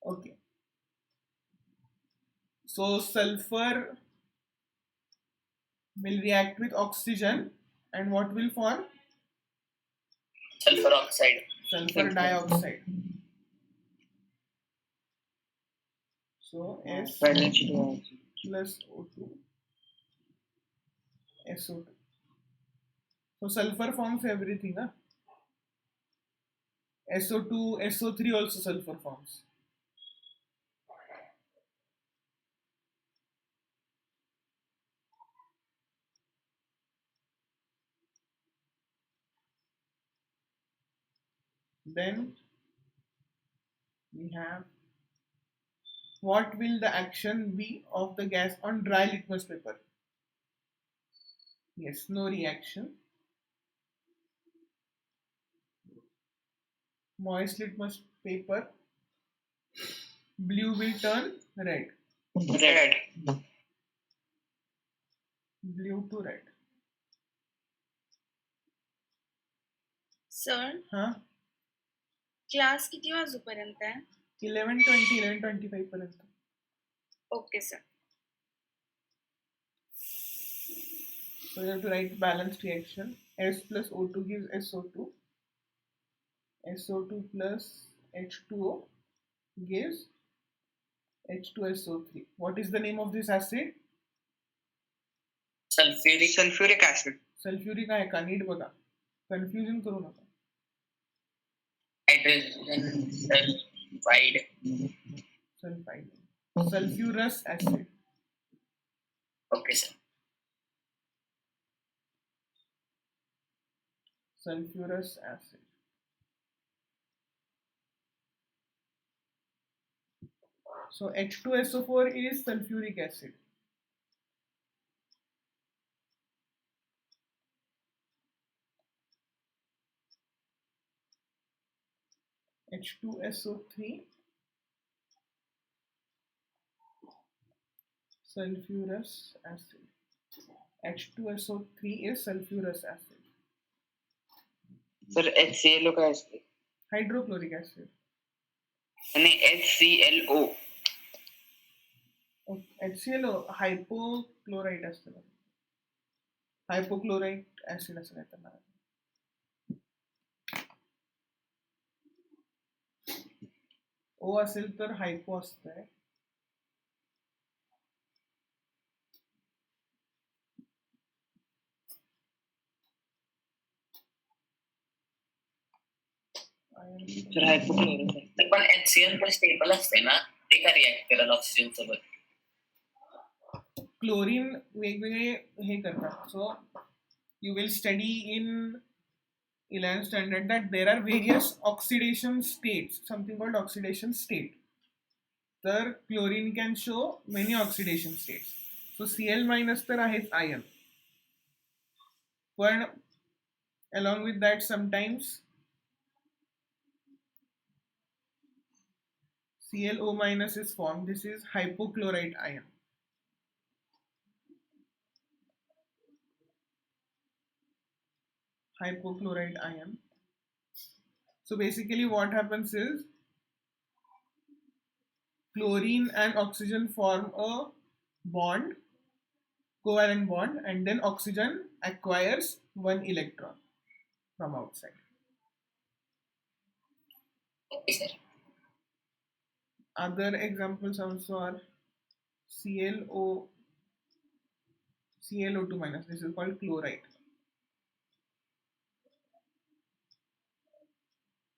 Okay. So sulfur will react with oxygen and what will form? Sulfur oxide. Sulfur dioxide. So S plus O2 SO2. So sulfur forms everything, huh? SO2, SO3 also sulfur forms. Then we have, what will the action be of the gas on dry litmus paper? Yes, no reaction. Moist litmus paper, blue will turn red. Red. Blue to red. Sir Huh? Class किती वाजूपर्यंत आहे? 11:20, 11:25 पर्यंत. Okay sir. So you have to write balanced reaction. S plus O2 gives SO2. SO2 plus H2O gives H2SO3. What is the name of this acid? Sulfuric acid. Sulfuric आहे का? NEET बघा, confusion करू नका. Hydrogen sulfide. Sulfide. Sulfurous acid. Okay, sir. Sulfurous acid. So H2SO4 is sulfuric acid. H2SO3 sulfurous acid. H2SO3 is sulfurous acid. Sir HClO काय असते? Hydrochloric acid. आणि HClO. HClO hypochlorite असतं. Hypochlorite acid असं काय तर. O असेल तर हायपो असतंय. सर हायपोक्लोरस आहे. पण HCl तर स्टेबल असते ना, ते का रिॲक्ट करेल ऑक्सिजन सोबत? क्लोरीन वेगवेगळे हे करतात. So you will study in 11th standard that there are various oxidation states, something called oxidation state. तर chlorine can show many oxidation states. So Cl- तर आहेच ion, पण along with that sometimes ClO minus is formed. This is hypochlorite ion. Hypochlorite ion. So basically what happens is chlorine and oxygen form a bond, covalent bond, and then oxygen acquires one electron from outside. Okay, sir. Other examples also are ClO2 minus. This is called chlorite.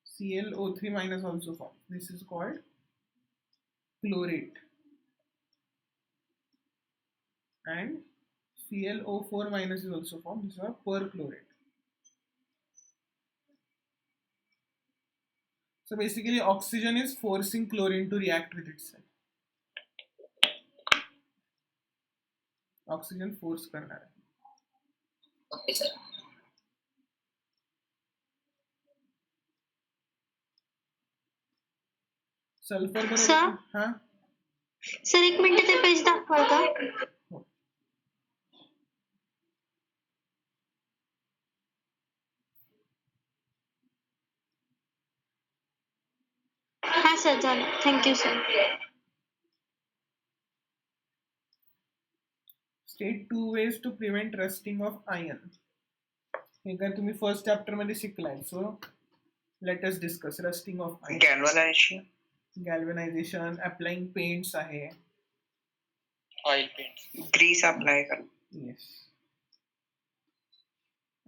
ClO3 minus also formed. This is called chlorate. And ClO4 minus is also formed. This is a perchlorate. So basically oxygen is forcing chlorine to react with itself. Oxygen force करना है. Okay, sir. Sulphur Sir? बरोबर हाँ sir 1 minute ते page दाखवाल का? हा sir झालं. Thank you sir. State 2 ways to prevent rusting of iron. हे काय तुम्ही फर्स्ट चॅप्टर मध्ये शिकलाय. So let us discuss rusting of iron. Galvanization, galvanization, applying paints आहे. ऑइल पेंट, ग्रीस अप्लाय कर. येस,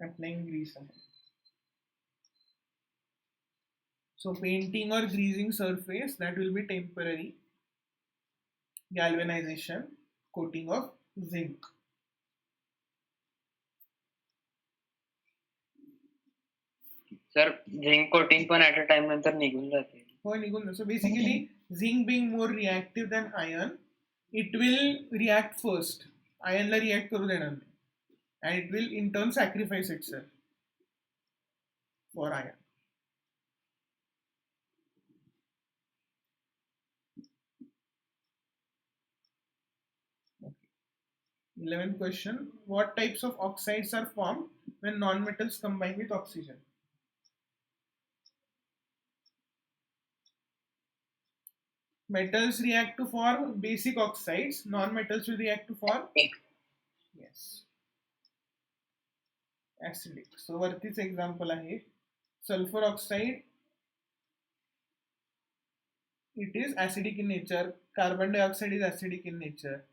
अप्लाइंग ग्रीस आहे. So painting or greasing surface, that will be temporary. Galvanization, coating of zinc. Sir zinc coating पण at a time नंतर निघून जाते. हो निघून. So basically zinc being more reactive than iron, it will react first. Iron La react करू देणार नाही. And it will in turn sacrifice itself for iron. Okay. 11th question. What types of oxides are formed when non-metals combine with oxygen? Metals react to form basic oxides. Non-metals will react to form, yes, acidic. So वरतीच example आहे. Sulfur oxide, it is acidic in nature. Carbon dioxide is acidic in nature.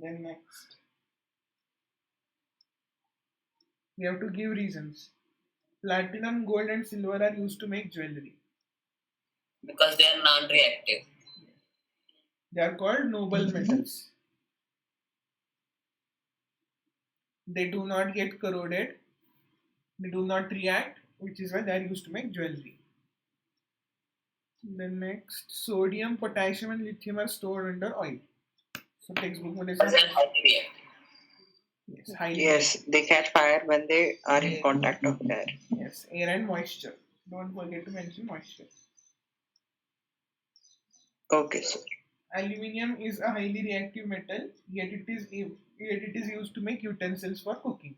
Then next, we have to give reasons. Platinum, gold and silver are used to make jewelry. Because they are non-reactive. They are called noble metals. They do not get corroded. They do not react, which is why they are used to make jewelry. Then next, sodium, potassium and lithium are stored under oil. So textbook मध्ये Because they are highly reactive. yes, highly Yes, they catch fire when they are in contact of air. yes, air and moisture. Don't forget to mention moisture. Okay, sir. Aluminium is a highly reactive metal, yet it is used to make utensils for cooking.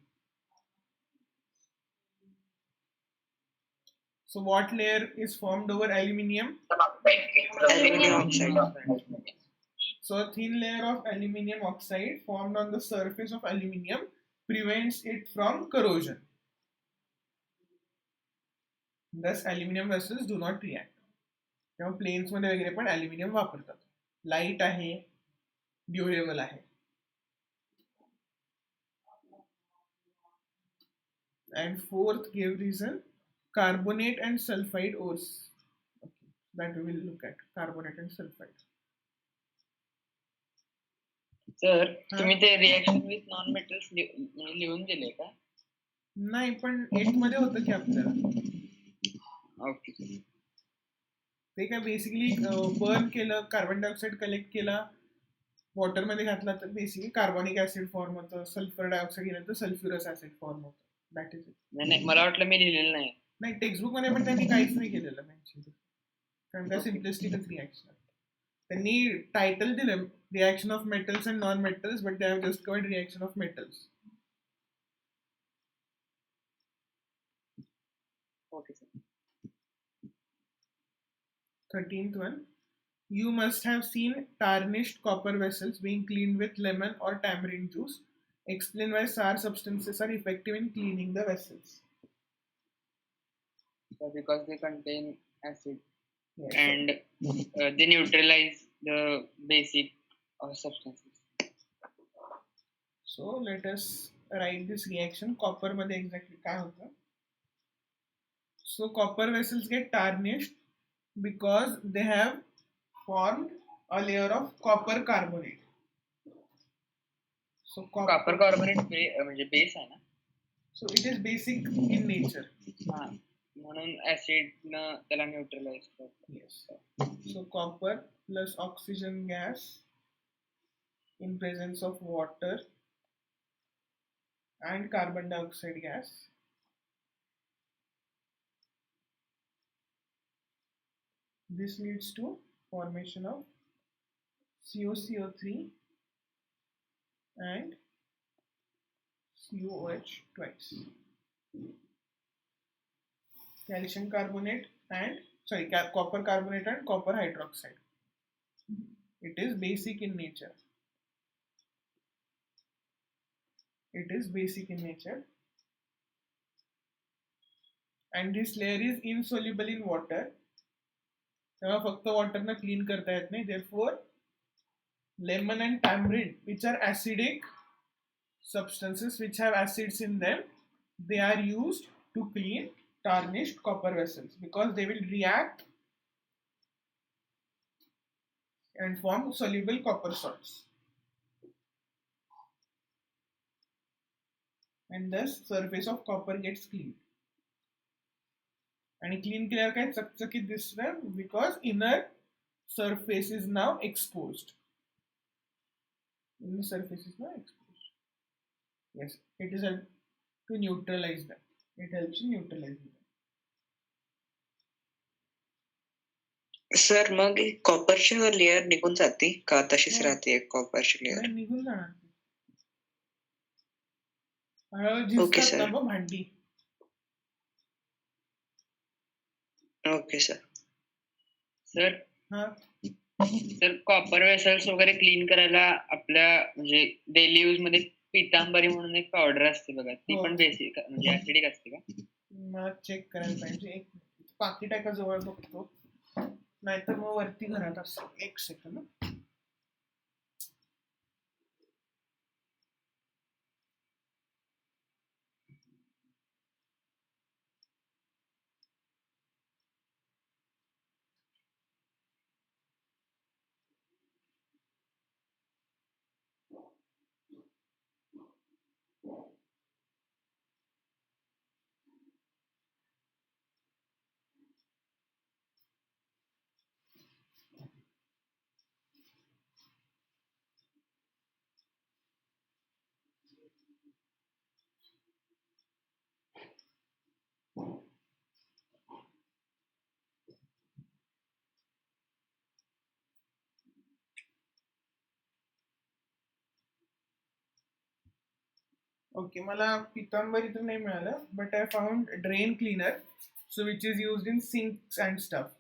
So what layer is formed over aluminium? Aluminum oxide. So a thin layer of aluminium oxide formed on the surface of aluminium prevents it from corrosion. Thus aluminium vessels do not react. तेव्हा planes मध्ये वगैरे पण aluminium वापरतात. Light आहे, durable आहे. And fourth gave reason, carbonate and sulfide ores. Okay, that we will look at, carbonate and sulfide. Sir तुम्ही ते reaction with non metals लिहून दिले का? नाही, पण 8 मध्ये होतं की आपल्याला. ओके. ते काय बेसिकली बर्न केलं, कार्बन डायऑक्साईड कलेक्ट केला वॉटर मध्ये घातला तर बेसिकली कार्बोनिक ऍसिड फॉर्म होतं, सल्फर डायऑक्साईड गेलं तर सल्फ्युरस ऍसिड फॉर्म होतं. That is it. नाही मला वाटलं मी लिहिलेलं नाही. नाही, टेक्स्टबुक मध्ये पण त्यांनी काहीच नाही केलेलं मेन्शन, कारण त्या सिम्पलिस्टिकच रिॲक्शन. त्यांनी टायटल दिलं reaction of metals and non metals, but they have just covered reaction of metals. Okay sir. 13th one. You must have seen tarnished copper vessels being cleaned with lemon or tamarind juice. Explain why sour substances are effective in cleaning the vessels. So because they contain acid Yes. and they neutralize the basic substances. So let us write this reaction. Copper मध्ये exactly काय होतं? So copper vessels get tarnished because they have formed a layer of copper carbonate. So Copper carbonate म्हणजे base आहे ना. So it is basic in nature. हा म्हणून acid न त्याला न्यूट्रलाइज करतो. Yes. So copper plus oxygen gas in presence of water and carbon dioxide gas this leads to formation of COCO3 and COOH twice. Calcium carbonate and copper carbonate and copper hydroxide. It is basic in nature. It is basic in nature. And this layer is insoluble in water. तेव्हा फक्त वॉटरनं clean करता येत नाही. Therefore, lemon and tamarind, which are acidic substances which have acids in them, they are used to clean tarnished copper vessels because they will react and form soluble copper salts. And thus surface of copper gets cleaned. आणि clean केल्यावर काय चकचकीत दिसतं because inner surface is now exposed. Inner surface is now exposed. Yes, it is to neutralize them. It helps in neutralizing them. Sir मग कॉपरची layer निघून जाते का तशीच राहते कॉपरची लेअर? निघून जाणार. ओके झिजतात ना सर. मग भांडी. Okay sir. सर हा सर कॉपर वेसल्स वगैरे क्लीन करायला आपल्या म्हणजे डेली यूज मध्ये पितांबरी म्हणून एक पावडर असते बघा, ती पण बेसिक म्हणजे ऍसिडिक असते का? मला चेक करायला पाहिजे. एक पाकिट आहे का जवळ बघतो, नाहीतर मग वरती घरात असतो. एक सेकंड. ओके, मला पितांबरी तर नाही मिळालं, but I found drain cleaner, so which is used in sinks and stuff.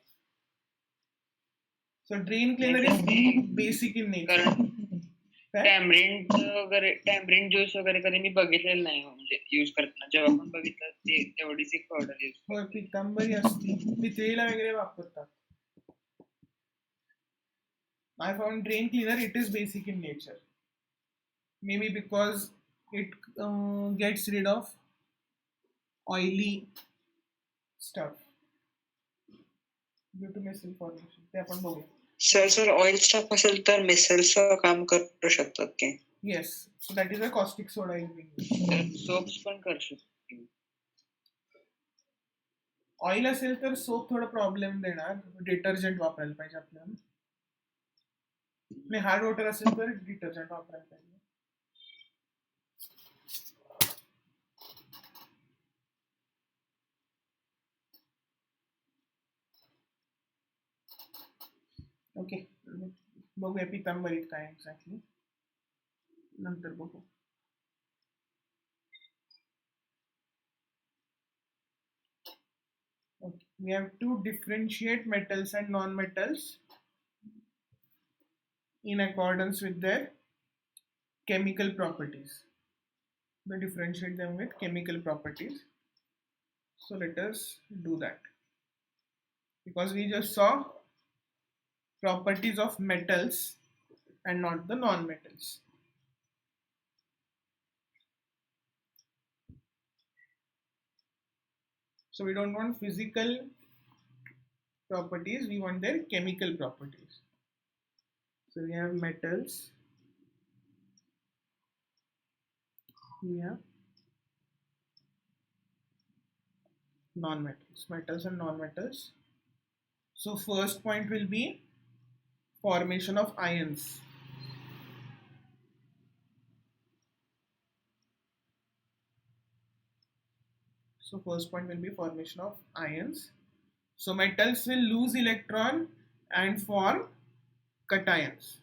So drain cleaner is basic in nature. Tamarind juice वगैरे कधी मी बघितलेलं नाही हो, म्हणजे यूज करताना जेव्हा पण बघितलं ते तेवढीच एक पावडर यूज. होय, पितांबरी असते, पितळीला वगैरे वापरतात. I found drain cleaner, it is basic in nature. Maybe because it gets rid of oily stuff due to missile formation. ते आपण बघूया. सर ऑइल स्टफ असेल तर मिसलचं काम करू शकतात की? Yes, so that is a caustic soda is being used. Soaps पण करू शकतो. ऑइल असेल तर सोप थोडा प्रॉब्लेम देणार, डिटर्जंट वापरायला पाहिजे आपल्याला. नाही हार्ड वॉटर असेल तर डिटर्जंट वापरायला पाहिजे. ओके, बघूया पितांबरीत काय एक्झॅक्टली नंतर बघू. Okay. We have to differentiate metals and non-metals in accordance with their chemical properties. We differentiate them with chemical properties. So let us do that. Because we just saw properties of metals and not the non-metals. So we don't want physical properties, we want their chemical properties. So we have metals, we have non-metals, metals and non-metals. So first point will be formation of ions. So first point will be formation of ions. So metals will lose electron and form cations.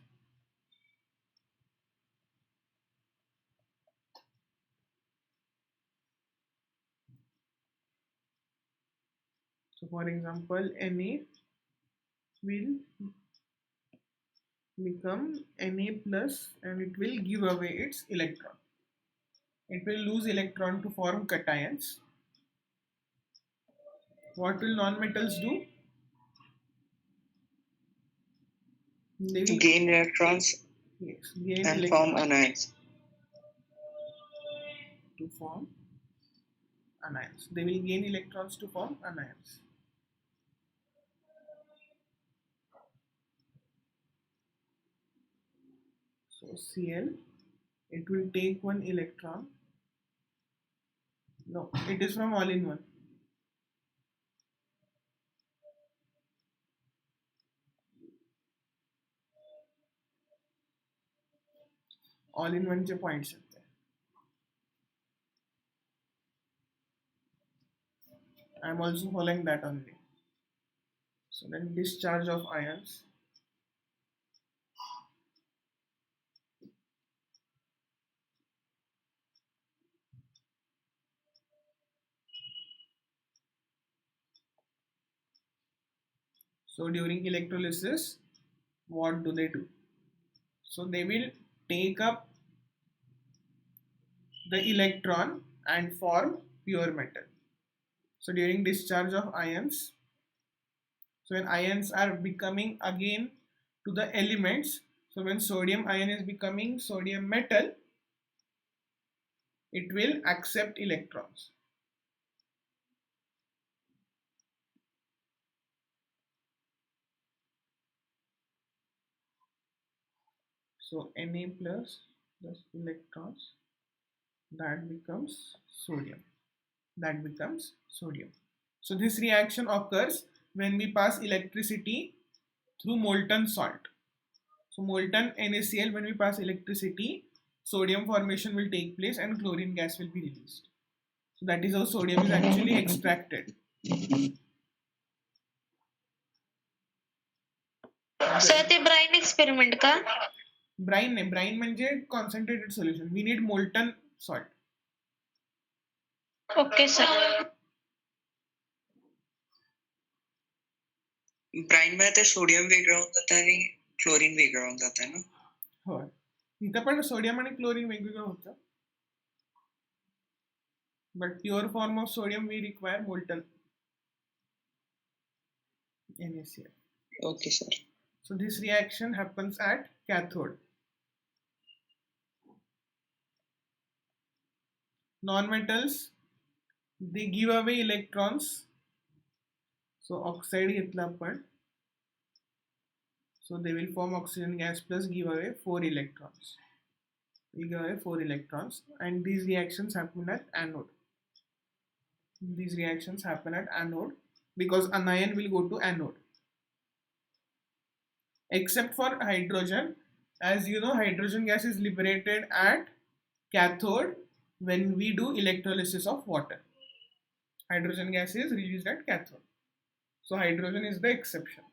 So for example, Na will become Na plus and it will give away its electron. It will lose electron to form cations. What will non-metals do? They will Gain electrons gain and form anions. To form anions. They will gain electrons to form anions. So Cl, it will take one electron. No, it is from all in one. All in one चे points आहेत ते. I am also following that only. So then discharge of ions. So during electrolysis, what do they do? So they will take up the electron and form pure metal. So during discharge of ions, so when ions are becoming again to the elements, so when sodium ion is becoming sodium metal, it will accept electrons. So Na plus electrons, that becomes sodium. That becomes sodium. So this reaction occurs when we pass electricity through molten salt. So molten NaCl, when we pass electricity, sodium formation will take place and chlorine gas will be released. So that is how sodium is actually extracted. Sir ते brine experiment का? Brine नाही, brine म्हणजे concentrated solution. We need molten salt. Okay sir. Brine मध्ये ते sodium वेगळं होऊन जातं आणि क्लोरीन वेगळं होऊन जातं ना. होय, इथं पण सोडियम आणि क्लोरीन वेगवेगळं होतं. But pure form of sodium we require molten NaCl. Okay, sir. So this reaction happens at cathode. Non-metals, they give away electrons. So oxide घेतला आपण. So they will form oxygen gas plus give away 4 electrons. We give away 4 electrons and these reactions happen at anode. These reactions happen at anode because anion will go to anode. Except for hydrogen, as you know, hydrogen gas is liberated at cathode when we do electrolysis of water. Hydrogen gas is released at cathode. So hydrogen is the exception.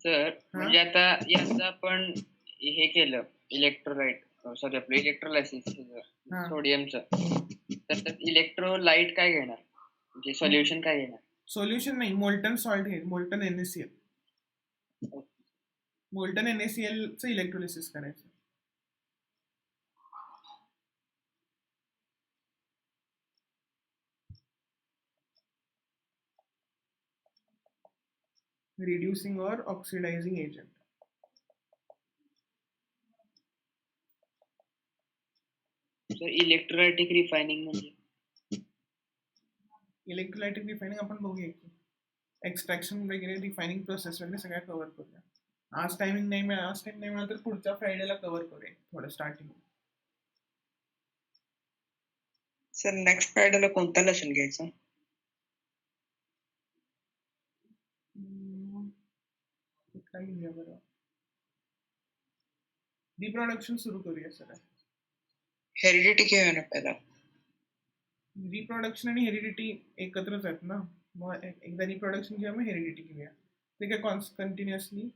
Sir म्हणजे आता याचं आपण हे केलं electrolyte sorry आपलं electrolysis सोडियमचं तर त्यात electrolyte काय घेणार म्हणजे सोल्युशन काय घेणार सोल्युशन नाही, मोल्टन सॉल्ट घेईल, मोल्टन NaCl. मोल्टन NaCl चं इलेक्ट्रोलिसिस करायचं. Reducing or oxidizing agent. Sir electrolytic refining म्हणजे इलेक्ट्रोलायटिक रिफायनिंग आपण बघूया की एक्सट्रॅक्शन वगैरे रिफायनिंग प्रोसेस वगैरे सगळ्या कव्हर करूया. आज टाइम नाही मिळाला तर पुढच्या फ्रायडेला कव्हर करूया थोडं स्टार्टिंग. सर नेक्स्ट फ्रायडेला कोणता लेसन घ्यायचा? कुठला घेऊया बरं? रिप्रोडक्शन सुरू करूया सर. हेरिडिटी घेऊया ना पहिला. रिप्रोडक्शन आणि हेरिडिटी एकत्रच आहेत ना, मग एकदा रिप्रोडक्शन घेऊया मग हेरिडिटी घेऊया. ते काय कंटिन्युअसली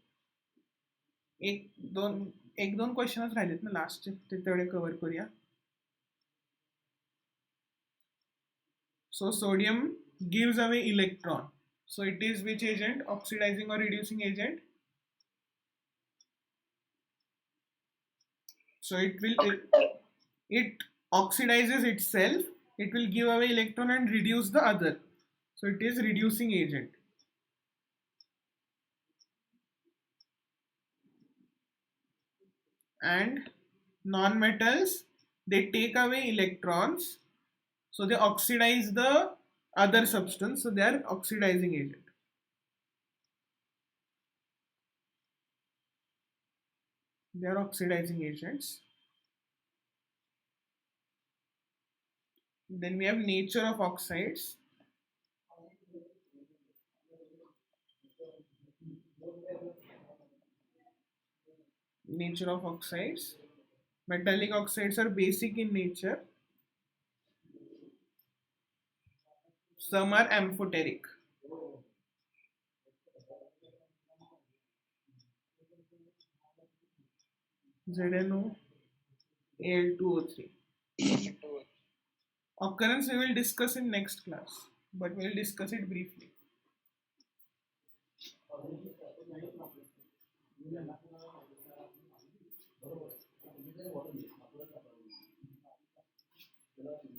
एक दोन क्वेश्चनच राहिलेत ना लास्टचे, ते तेवढे कव्हर करूया. So sodium gives away electron. So it is which agent? Oxidizing or reducing agent? So it oxidizes itself. It will give away electron and reduce the other. So it is reducing agent. And non-metals, they take away electrons. So they oxidize the other substance. So they are oxidizing agent. They are oxidizing agents. Then we have nature of oxides. Nature of oxides. Metallic oxides are basic in nature. Some are amphoteric. ZnO, Al2O3. Occurrence we will discuss in next class, but we will discuss it briefly.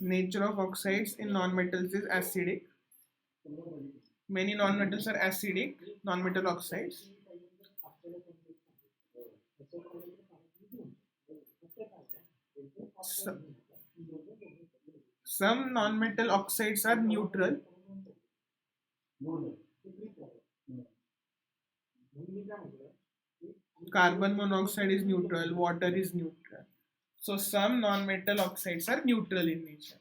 Nature of oxides in non-metals is acidic. Many non-metals are acidic, non-metal oxides. Some non-metal oxides are neutral. Carbon monoxide is neutral, water is neutral. So some non-metal oxides are neutral in nature.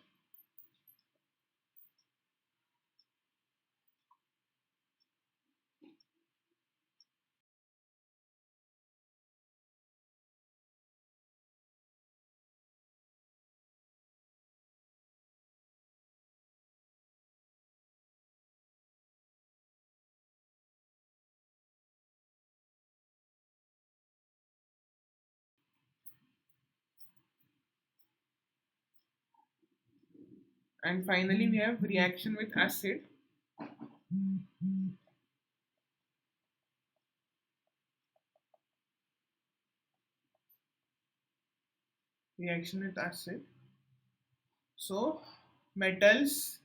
And finally, we have reaction with acid. Reaction with acid. So, metals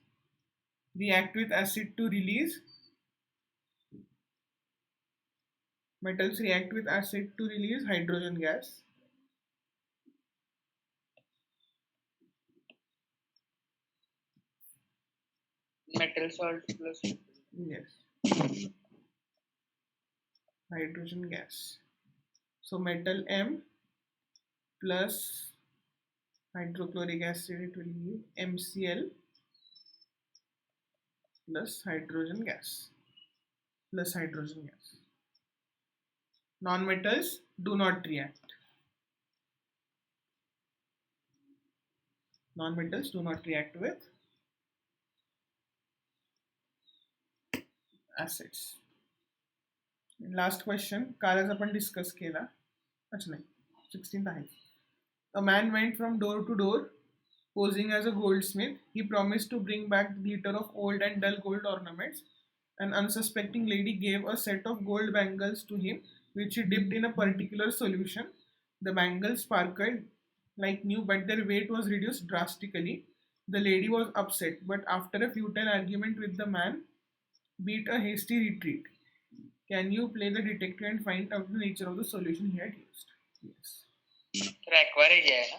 react with acid to release. Metals react with acid to release hydrogen gas. metal salt plus Yes. Hydrogen gas. So metal M plus hydrochloric acid, it will give MCl plus hydrogen gas. Non-metals do not react. Non-metals do not react with acids. Last question, कालच आपण discuss केला. अच्छा नाही, 16th आहे. A man went from door to door posing as a goldsmith. He promised to bring back the glitter of old and dull gold ornaments. An unsuspecting lady gave a set of gold bangles to him, which he dipped in a particular solution. The bangles sparkled like new, but their weight was reduced drastically. The lady was upset, but after a futile argument with the man, beat a hasty retreat. Can you play the detective and find out the nature of the solution he had used? Yes. तर ॲक्वारेज आहे ना.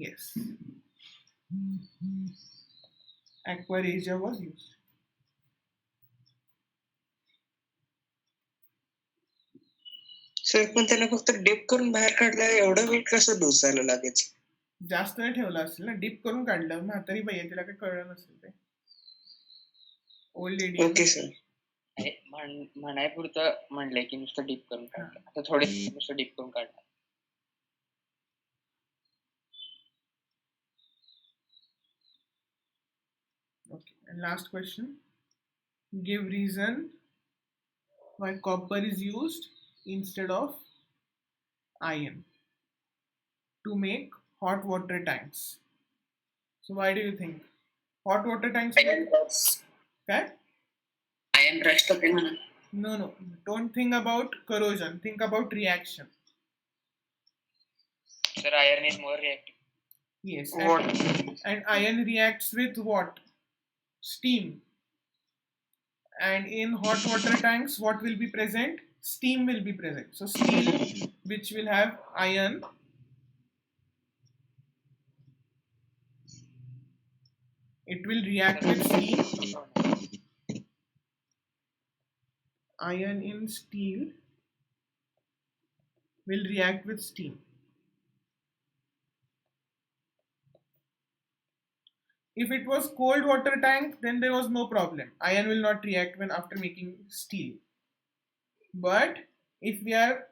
Yes. Aquaregia was used. Sir पण त्याला फक्त dip करून बाहेर काढलं, एवढा वेट कसं डोसायला लागायचं? जास्त नाही ठेवला असेल ना, डिप करून काढलं. म्हातारी बाई आहे, तिला काही कळलं नसेल ते. Old lady. Okay sir. म्हणायपुरतं म्हणलंय की नुसतं डीप करून काढलं, आता थोडे नुसतं डीप करून काढलं. Okay. And last question. Give reason why copper is used instead of iron to make hot water tanks. So why do you think? Hot water tanks. Okay? Ion rust होते म्हणा. No. Don't think about corrosion. Think about reaction. Sir iron is more reactive. Yes. And iron reacts with what? Steam. And in hot water tanks, what will be present? Steam will be present. So steel, which will have iron, it will react with steam. Iron in steel will react with steam. If it was cold water tank, then there was no problem. Iron will not react when after making steel. But if we are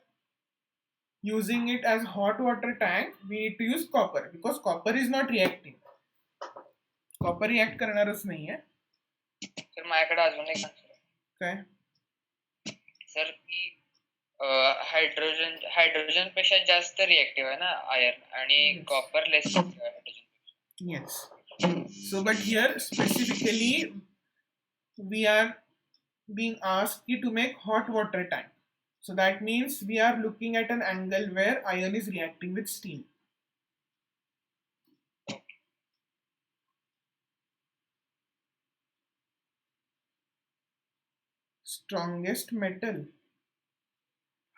using it as hot water tank, we need to use copper because copper is not reacting. Copper react करणारच नाहीये. तर माझ्याकडे अजून एक answer आहे. काय? Sir की hydrogen पेक्षा जास्त रिएक्टिव्ह आहे ना आयर्न, आणि copper less hydrogen. Yes. So, but here specifically, we are being asked to make hot water tank. So that means we are looking at an angle where iron is reacting with steam. Strongest metal,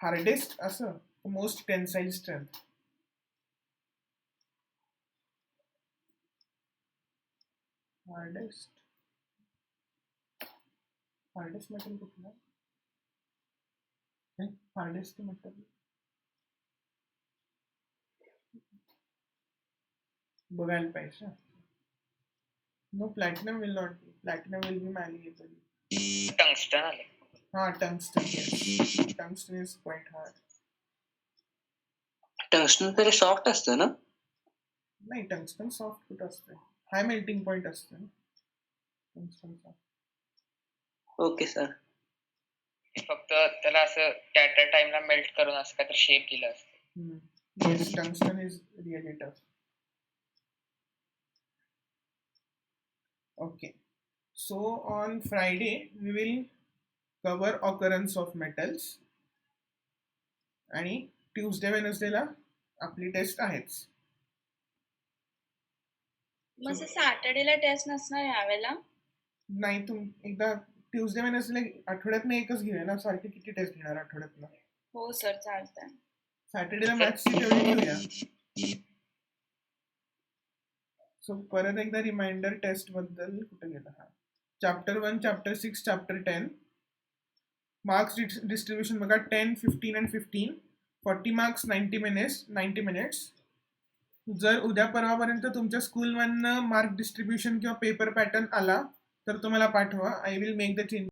hardest, most tensile strength. Hardest metal कुठला? Hardest metal. बघायला पाहिजे. No, platinum will not be. Platinum will be malleable. Tungsten आले. Tungsten. Yes. Tungsten is quite hard. Tungsten तरी soft असतं ना? नाही, tungsten soft कुठं असतं? हाय मेल्टिंग पॉइंट असतं ना टंगस्टन सॉफ्ट. Okay sir. फक्त त्याला असं त्या टाइमला मेल्ट करून असं काहीतरी शेप दिलं असतं. Yes, tungsten is really tough. Okay, so on Friday we will cover occurrence of metals आणि Tuesday, Wednesday ला आपली टेस्ट आहेच. मग सॅटर्डेला टेस्ट नसणार यावेळेला? नाही, एकदा ट्यूजडे वेडनेसडे आठवड्यातनं एकच घेऊया ना, सारखे किती टेस्ट घेणार आठवड्यातनं? हो सर, चालतंय. सॅटर्डेला मॅथ्सची तेवढी घेऊया. सो परत एकदा रिमाइंडर टेस्ट बद्दल कुठे गेला? हा, chapter 1, chapter 6, chapter 10. Marks distribution बघा, 10, 15 and 15. 40 marks, 90 minutes. जर उद्या परवापर्यंत तुमच्या स्कूलमधनं मार्क डिस्ट्रीब्युशन किंवा पेपर पॅटर्न आला तर तो मला पाठवा. I will make the change.